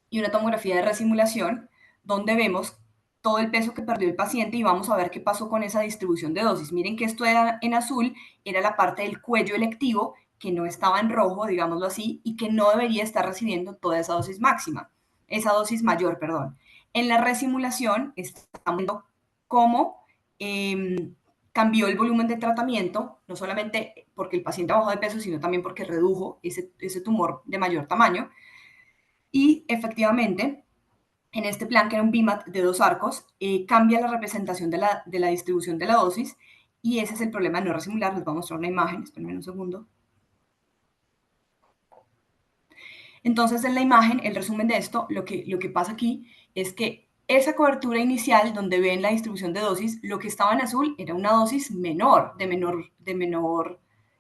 y una tomografía de resimulación, donde vemos todo el peso que perdió el paciente y vamos a ver qué pasó con esa distribución de dosis. Miren que esto era, en azul era la parte del cuello electivo que no estaba en rojo, digámoslo así, y que no debería estar recibiendo toda esa dosis máxima, esa dosis mayor, perdón. En la resimulación estamos viendo cómo cambió el volumen de tratamiento, no solamente porque el paciente bajó de peso, sino también porque redujo ese tumor de mayor tamaño. Y efectivamente, en este plan, que era un BIMAT de 2 arcos, cambia la representación de la distribución de la dosis, y ese es el problema de no resimular. Les voy a mostrar una imagen, espérenme un segundo. Entonces, en la imagen, el resumen de esto, lo que pasa aquí es que esa cobertura inicial, donde ven la distribución de dosis, lo que estaba en azul era una dosis menor,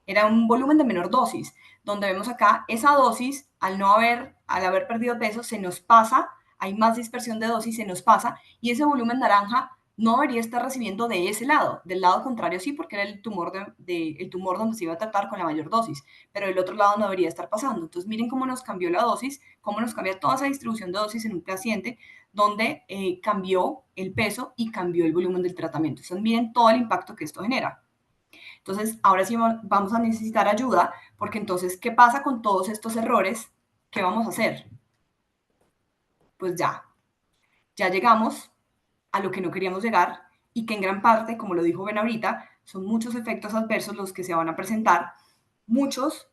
era un volumen de menor dosis, donde vemos acá esa dosis, al haber perdido peso, se nos pasa, hay más dispersión de dosis, se nos pasa, y ese volumen naranja no debería estar recibiendo de ese lado, del lado contrario sí, porque era el tumor donde se iba a tratar con la mayor dosis, pero del otro lado no debería estar pasando. Entonces miren cómo nos cambió la dosis, cómo nos cambia toda esa distribución de dosis en un paciente donde cambió el peso y cambió el volumen del tratamiento. Entonces miren todo el impacto que esto genera. Entonces ahora sí vamos a necesitar ayuda, porque entonces, ¿qué pasa con todos estos errores? ¿Qué vamos a hacer? Pues ya llegamos a lo que no queríamos llegar, y que en gran parte, como lo dijo Ben ahorita, son muchos efectos adversos los que se van a presentar. Muchos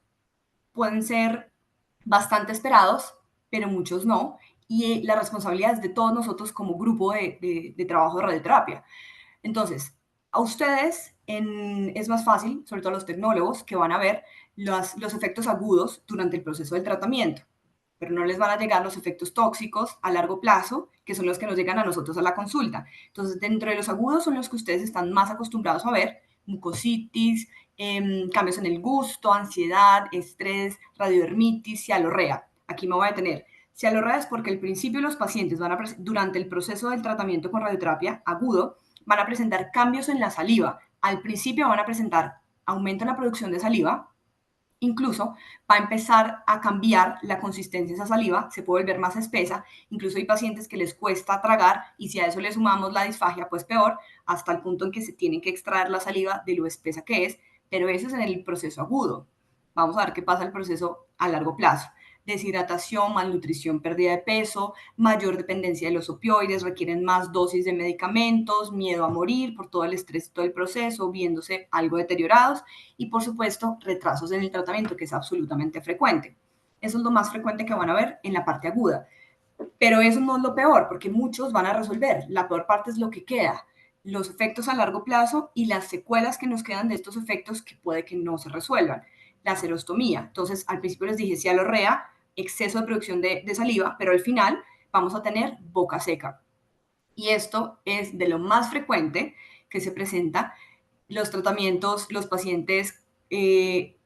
pueden ser bastante esperados, pero muchos no, y la responsabilidad es de todos nosotros como grupo de trabajo de radioterapia. Entonces, a ustedes es más fácil, sobre todo a los tecnólogos, que van a ver los efectos agudos durante el proceso del tratamiento, pero no les van a llegar los efectos tóxicos a largo plazo, que son los que nos llegan a nosotros a la consulta. Entonces, dentro de los agudos son los que ustedes están más acostumbrados a ver: mucositis, cambios en el gusto, ansiedad, estrés, radiodermitis, cialorrea. Aquí me voy a detener. Cialorrea es porque al principio los pacientes durante el proceso del tratamiento con radioterapia agudo, van a presentar cambios en la saliva. Al principio van a presentar aumenta la producción de saliva, incluso va a empezar a cambiar la consistencia de esa saliva, se puede volver más espesa, incluso hay pacientes que les cuesta tragar y si a eso le sumamos la disfagia, pues peor, hasta el punto en que se tienen que extraer la saliva de lo espesa que es, pero eso es en el proceso agudo. Vamos a ver qué pasa en el proceso a largo plazo. Deshidratación, malnutrición, pérdida de peso, mayor dependencia de los opioides, requieren más dosis de medicamentos, miedo a morir por todo el estrés y todo el proceso, viéndose algo deteriorados y, por supuesto, retrasos en el tratamiento, que es absolutamente frecuente. Eso es lo más frecuente que van a ver en la parte aguda. Pero eso no es lo peor, porque muchos van a resolver. La peor parte es lo que queda, los efectos a largo plazo y las secuelas que nos quedan de estos efectos que puede que no se resuelvan. La serostomía. Entonces, al principio les dije cialorrea, exceso de producción de saliva, pero al final vamos a tener boca seca. Y esto es de lo más frecuente que se presenta. Los tratamientos, los pacientes, es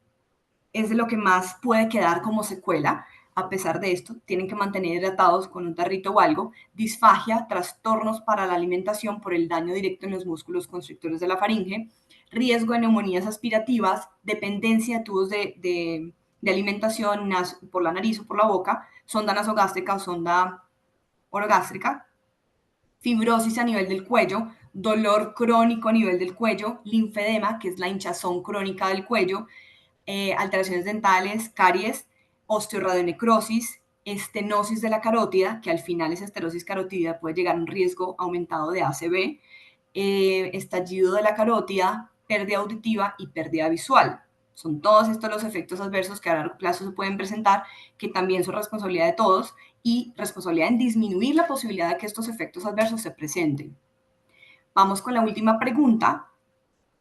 de lo que más puede quedar como secuela. A pesar de esto, tienen que mantener hidratados con un tarrito o algo, disfagia, trastornos para la alimentación por el daño directo en los músculos constrictores de la faringe, riesgo de neumonías aspirativas, dependencia de tubos de alimentación por la nariz o por la boca, sonda nasogástrica o sonda orogástrica, fibrosis a nivel del cuello, dolor crónico a nivel del cuello, linfedema, que es la hinchazón crónica del cuello, alteraciones dentales, caries, osteoradionecrosis, estenosis de la carótida, que al final esa esterosis carotídea puede llegar a un riesgo aumentado de ACV, estallido de la carótida, pérdida auditiva y pérdida visual. Son todos estos los efectos adversos que a largo plazo se pueden presentar, que también son responsabilidad de todos y responsabilidad en disminuir la posibilidad de que estos efectos adversos se presenten. Vamos con la última pregunta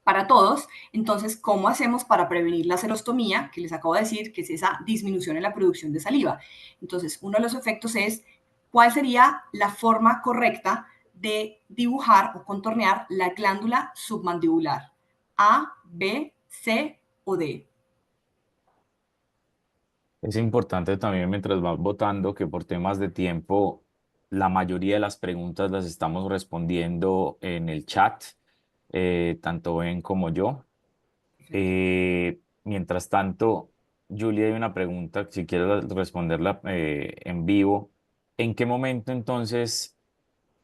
para todos. Entonces, ¿cómo hacemos para prevenir la serostomía? Que les acabo de decir, que es esa disminución en la producción de saliva. Entonces, uno de los efectos es cuál sería la forma correcta de dibujar o contornear la glándula submandibular. A, B, C o D. Es importante también mientras vas votando que por temas de tiempo la mayoría de las preguntas las estamos respondiendo en el chat, tanto Ben como yo. Mientras tanto, Julia, hay una pregunta, si quieres responderla en vivo. ¿En qué momento entonces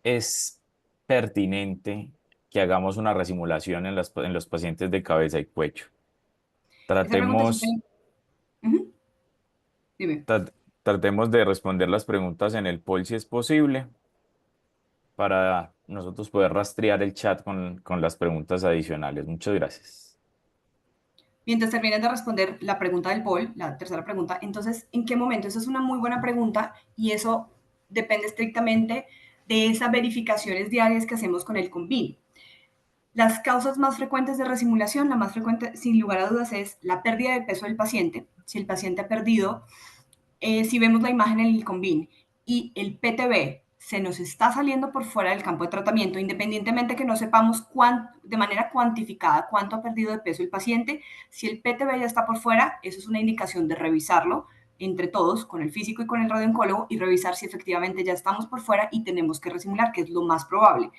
es pertinente que hagamos una resimulación en los pacientes de cabeza y cuello? Esa pregunta es súper... Tratemos, Dime. tra- tratemos de responder las preguntas en el poll si es posible para nosotros poder rastrear el chat con las preguntas adicionales. Muchas gracias. Mientras termines de responder la pregunta del poll, la tercera pregunta, entonces, ¿en qué momento? Esa es una muy buena pregunta y eso depende estrictamente de esas verificaciones diarias que hacemos con el CONVIN. Las causas más frecuentes de resimulación, la más frecuente, sin lugar a dudas, es la pérdida de peso del paciente. Si el paciente ha perdido, si vemos la imagen en el CONVIN y el PTB se nos está saliendo por fuera del campo de tratamiento, independientemente que no sepamos de manera cuantificada cuánto ha perdido de peso el paciente, si el PTB ya está por fuera, eso es una indicación de revisarlo entre todos, con el físico y con el radiooncólogo, y revisar si efectivamente ya estamos por fuera y tenemos que resimular, que es lo más probable.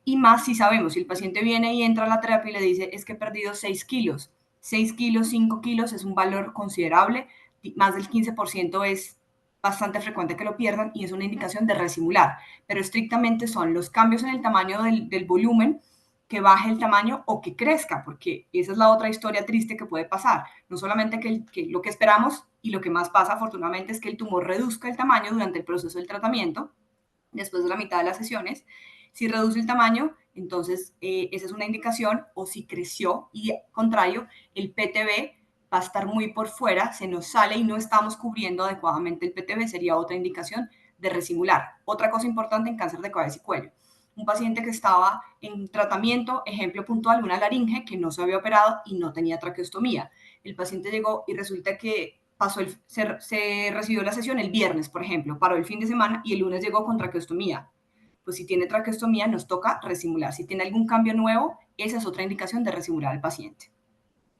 Y más si sabemos, si el paciente viene y entra a la terapia y le dice, es que he perdido 6 kilos, 6 kilos, 5 kilos es un valor considerable, más del 15% es bastante frecuente que lo pierdan y es una indicación de resimular, pero estrictamente son los cambios en el tamaño del volumen, que baje el tamaño o que crezca, porque esa es la otra historia triste que puede pasar. No solamente que lo que esperamos y lo que más pasa afortunadamente es que el tumor reduzca el tamaño durante el proceso del tratamiento, después de la mitad de las sesiones. Si reduce el tamaño, entonces esa es una indicación, o si creció y contrario, el PTB va a estar muy por fuera, se nos sale y no estamos cubriendo adecuadamente el PTB, sería otra indicación de resimular. Otra cosa importante en cáncer de cabeza y cuello. Un paciente que estaba en tratamiento, ejemplo puntual, una laringe que no se había operado y no tenía traqueostomía. El paciente llegó y resulta que se recibió la sesión el viernes, por ejemplo, paró el fin de semana y el lunes llegó con traqueostomía. Pues si tiene traqueostomía nos toca resimular. Si tiene algún cambio nuevo, esa es otra indicación de resimular al paciente.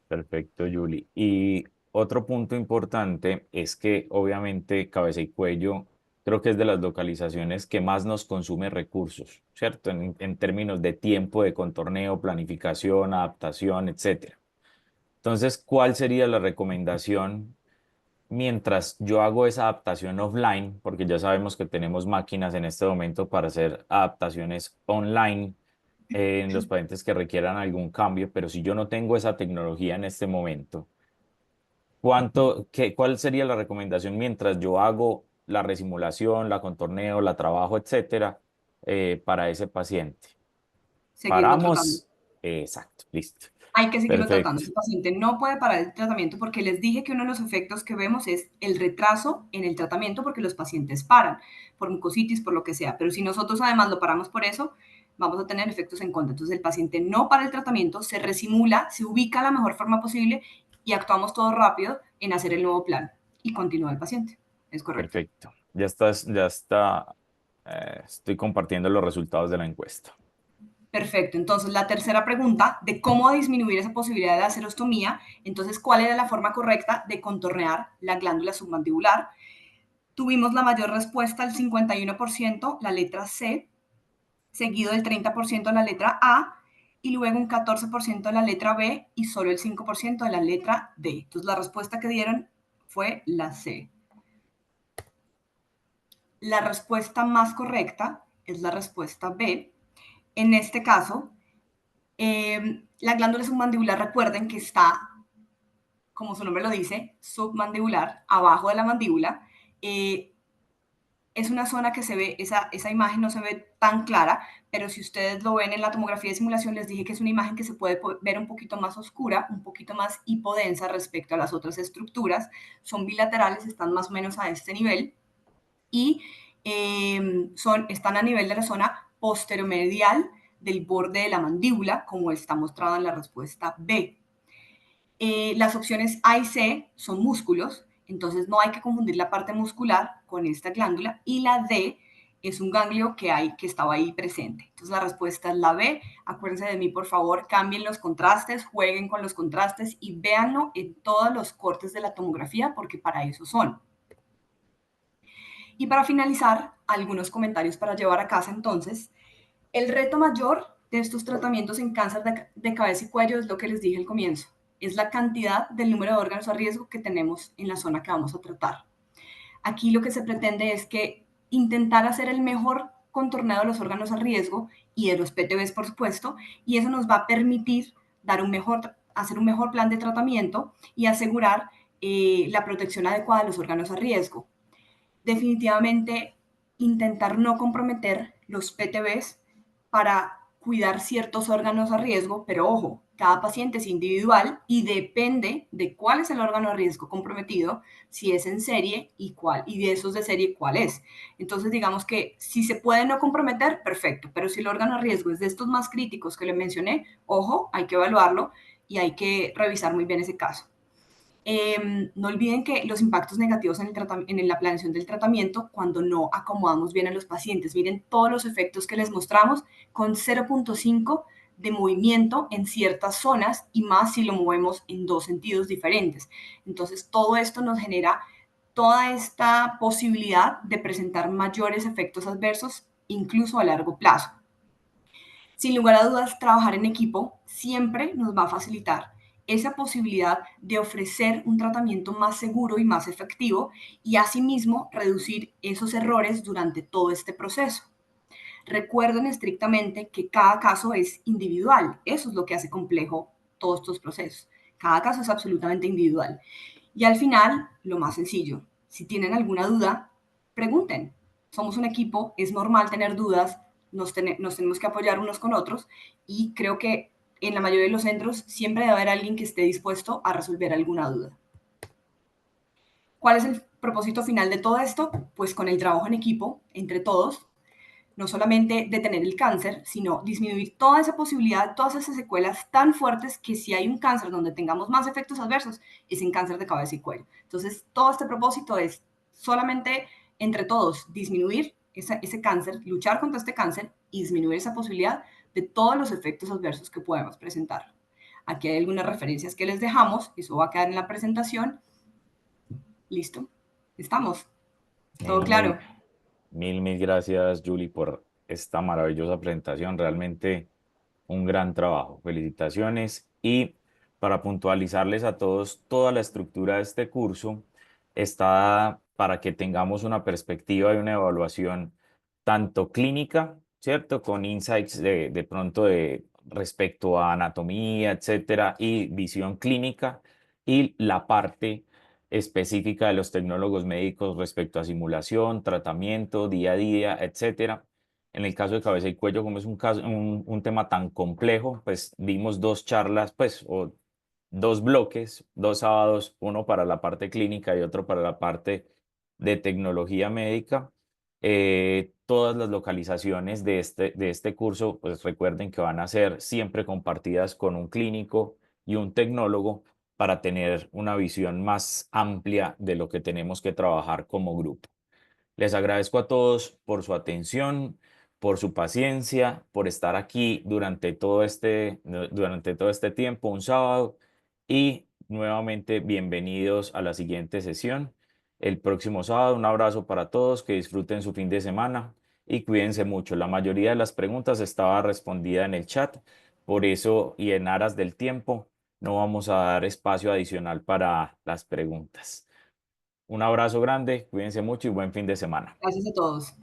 Perfecto, Julie. Y otro punto importante es que obviamente cabeza y cuello creo que es de las localizaciones que más nos consume recursos, ¿cierto? En términos de tiempo de contorneo, planificación, adaptación, etcétera. Entonces, ¿cuál sería la recomendación mientras yo hago esa adaptación offline? Porque ya sabemos que tenemos máquinas en este momento para hacer adaptaciones online en los pacientes que requieran algún cambio, pero si yo no tengo esa tecnología en este momento, ¿cuál sería la recomendación mientras yo hago la resimulación, la contorneo, la trabajo, etcétera, para ese paciente? Seguirlo tratando. Paramos. Exacto, listo. Hay que seguirlo tratando. Perfecto. Ese paciente no puede parar el tratamiento porque les dije que uno de los efectos que vemos es el retraso en el tratamiento porque los pacientes paran por mucositis, por lo que sea. Pero si nosotros además lo paramos por eso, vamos a tener efectos en contra. Entonces el paciente no para el tratamiento, se resimula, se ubica la mejor forma posible y actuamos todo rápido en hacer el nuevo plan y continúa el paciente. Es correcto. Perfecto. Ya está. Estoy compartiendo los resultados de la encuesta. Perfecto. Entonces, la tercera pregunta de cómo disminuir esa posibilidad de la serostomía. Entonces, ¿cuál era la forma correcta de contornear la glándula submandibular? Tuvimos la mayor respuesta, el 51%, la letra C, seguido del 30% la letra A, y luego un 14% la letra B y solo el 5% de la letra D. Entonces, la respuesta que dieron fue la C. La respuesta más correcta es la respuesta B. En este caso, la glándula submandibular, recuerden que está, como su nombre lo dice, submandibular, abajo de la mandíbula. Es una zona que se ve, esa imagen no se ve tan clara, pero si ustedes lo ven en la tomografía de simulación, les dije que es una imagen que se puede ver un poquito más oscura, un poquito más hipodensa respecto a las otras estructuras. Son bilaterales, están más o menos a este nivel y están a nivel de la zona posteromedial del borde de la mandíbula, como está mostrado en la respuesta B. Las opciones A y C son músculos, entonces no hay que confundir la parte muscular con esta glándula, y la D es un ganglio que estaba ahí presente. Entonces la respuesta es la B. Acuérdense de mí, por favor, cambien los contrastes, jueguen con los contrastes y véanlo en todos los cortes de la tomografía, porque para eso son. Y para finalizar, algunos comentarios para llevar a casa entonces. El reto mayor de estos tratamientos en cáncer de cabeza y cuello es lo que les dije al comienzo, es la cantidad del número de órganos a riesgo que tenemos en la zona que vamos a tratar. Aquí lo que se pretende es que intentar hacer el mejor contorneo de los órganos a riesgo y de los PTBs, por supuesto, y eso nos va a permitir hacer un mejor plan de tratamiento y asegurar la protección adecuada de los órganos a riesgo. Definitivamente intentar no comprometer los PTBs para cuidar ciertos órganos a riesgo, pero ojo, cada paciente es individual y depende de cuál es el órgano a riesgo comprometido, si es en serie y de esos de serie cuál es. Entonces, digamos que si se puede no comprometer, perfecto, pero si el órgano a riesgo es de estos más críticos que le mencioné, ojo, hay que evaluarlo y hay que revisar muy bien ese caso. No olviden que los impactos negativos en la planeación del tratamiento cuando no acomodamos bien a los pacientes. Miren todos los efectos que les mostramos con 0.5 de movimiento en ciertas zonas y más si lo movemos en dos sentidos diferentes. Entonces, todo esto nos genera toda esta posibilidad de presentar mayores efectos adversos, incluso a largo plazo. Sin lugar a dudas, trabajar en equipo siempre nos va a facilitar esa posibilidad de ofrecer un tratamiento más seguro y más efectivo y asimismo reducir esos errores durante todo este proceso. Recuerden estrictamente que cada caso es individual. Eso es lo que hace complejo todos estos procesos. Cada caso es absolutamente individual. Y al final, lo más sencillo, si tienen alguna duda, pregunten. Somos un equipo, es normal tener dudas, nos tenemos que apoyar unos con otros y creo que en la mayoría de los centros siempre debe haber alguien que esté dispuesto a resolver alguna duda. ¿Cuál es el propósito final de todo esto? Pues con el trabajo en equipo, entre todos, no solamente detener el cáncer, sino disminuir toda esa posibilidad, todas esas secuelas tan fuertes que si hay un cáncer donde tengamos más efectos adversos, es en cáncer de cabeza y cuello. Entonces, todo este propósito es solamente entre todos disminuir ese cáncer, luchar contra este cáncer y disminuir esa posibilidad de todos los efectos adversos que podemos presentar. Aquí hay algunas referencias que les dejamos, eso va a quedar en la presentación. ¿Listo? ¿Estamos? ¿Todo claro? Mil gracias, Julie, por esta maravillosa presentación. Realmente un gran trabajo. Felicitaciones. Y para puntualizarles a todos, toda la estructura de este curso está dada para que tengamos una perspectiva y una evaluación tanto clínica, ¿cierto? Con insights de pronto de respecto a anatomía, etcétera, y visión clínica, y la parte específica de los tecnólogos médicos respecto a simulación, tratamiento, día a día, etcétera. En el caso de cabeza y cuello, como es un tema tan complejo, pues dimos dos charlas, pues, o dos bloques, dos sábados, uno para la parte clínica y otro para la parte de tecnología médica. Todas las localizaciones de este curso, pues recuerden que van a ser siempre compartidas con un clínico y un tecnólogo para tener una visión más amplia de lo que tenemos que trabajar como grupo. Les agradezco a todos por su atención, por su paciencia, por estar aquí durante todo este tiempo, un sábado, y nuevamente bienvenidos a la siguiente sesión. El próximo sábado, un abrazo para todos, que disfruten su fin de semana y cuídense mucho. La mayoría de las preguntas estaba respondida en el chat, por eso y en aras del tiempo, no vamos a dar espacio adicional para las preguntas. Un abrazo grande, cuídense mucho y buen fin de semana. Gracias a todos.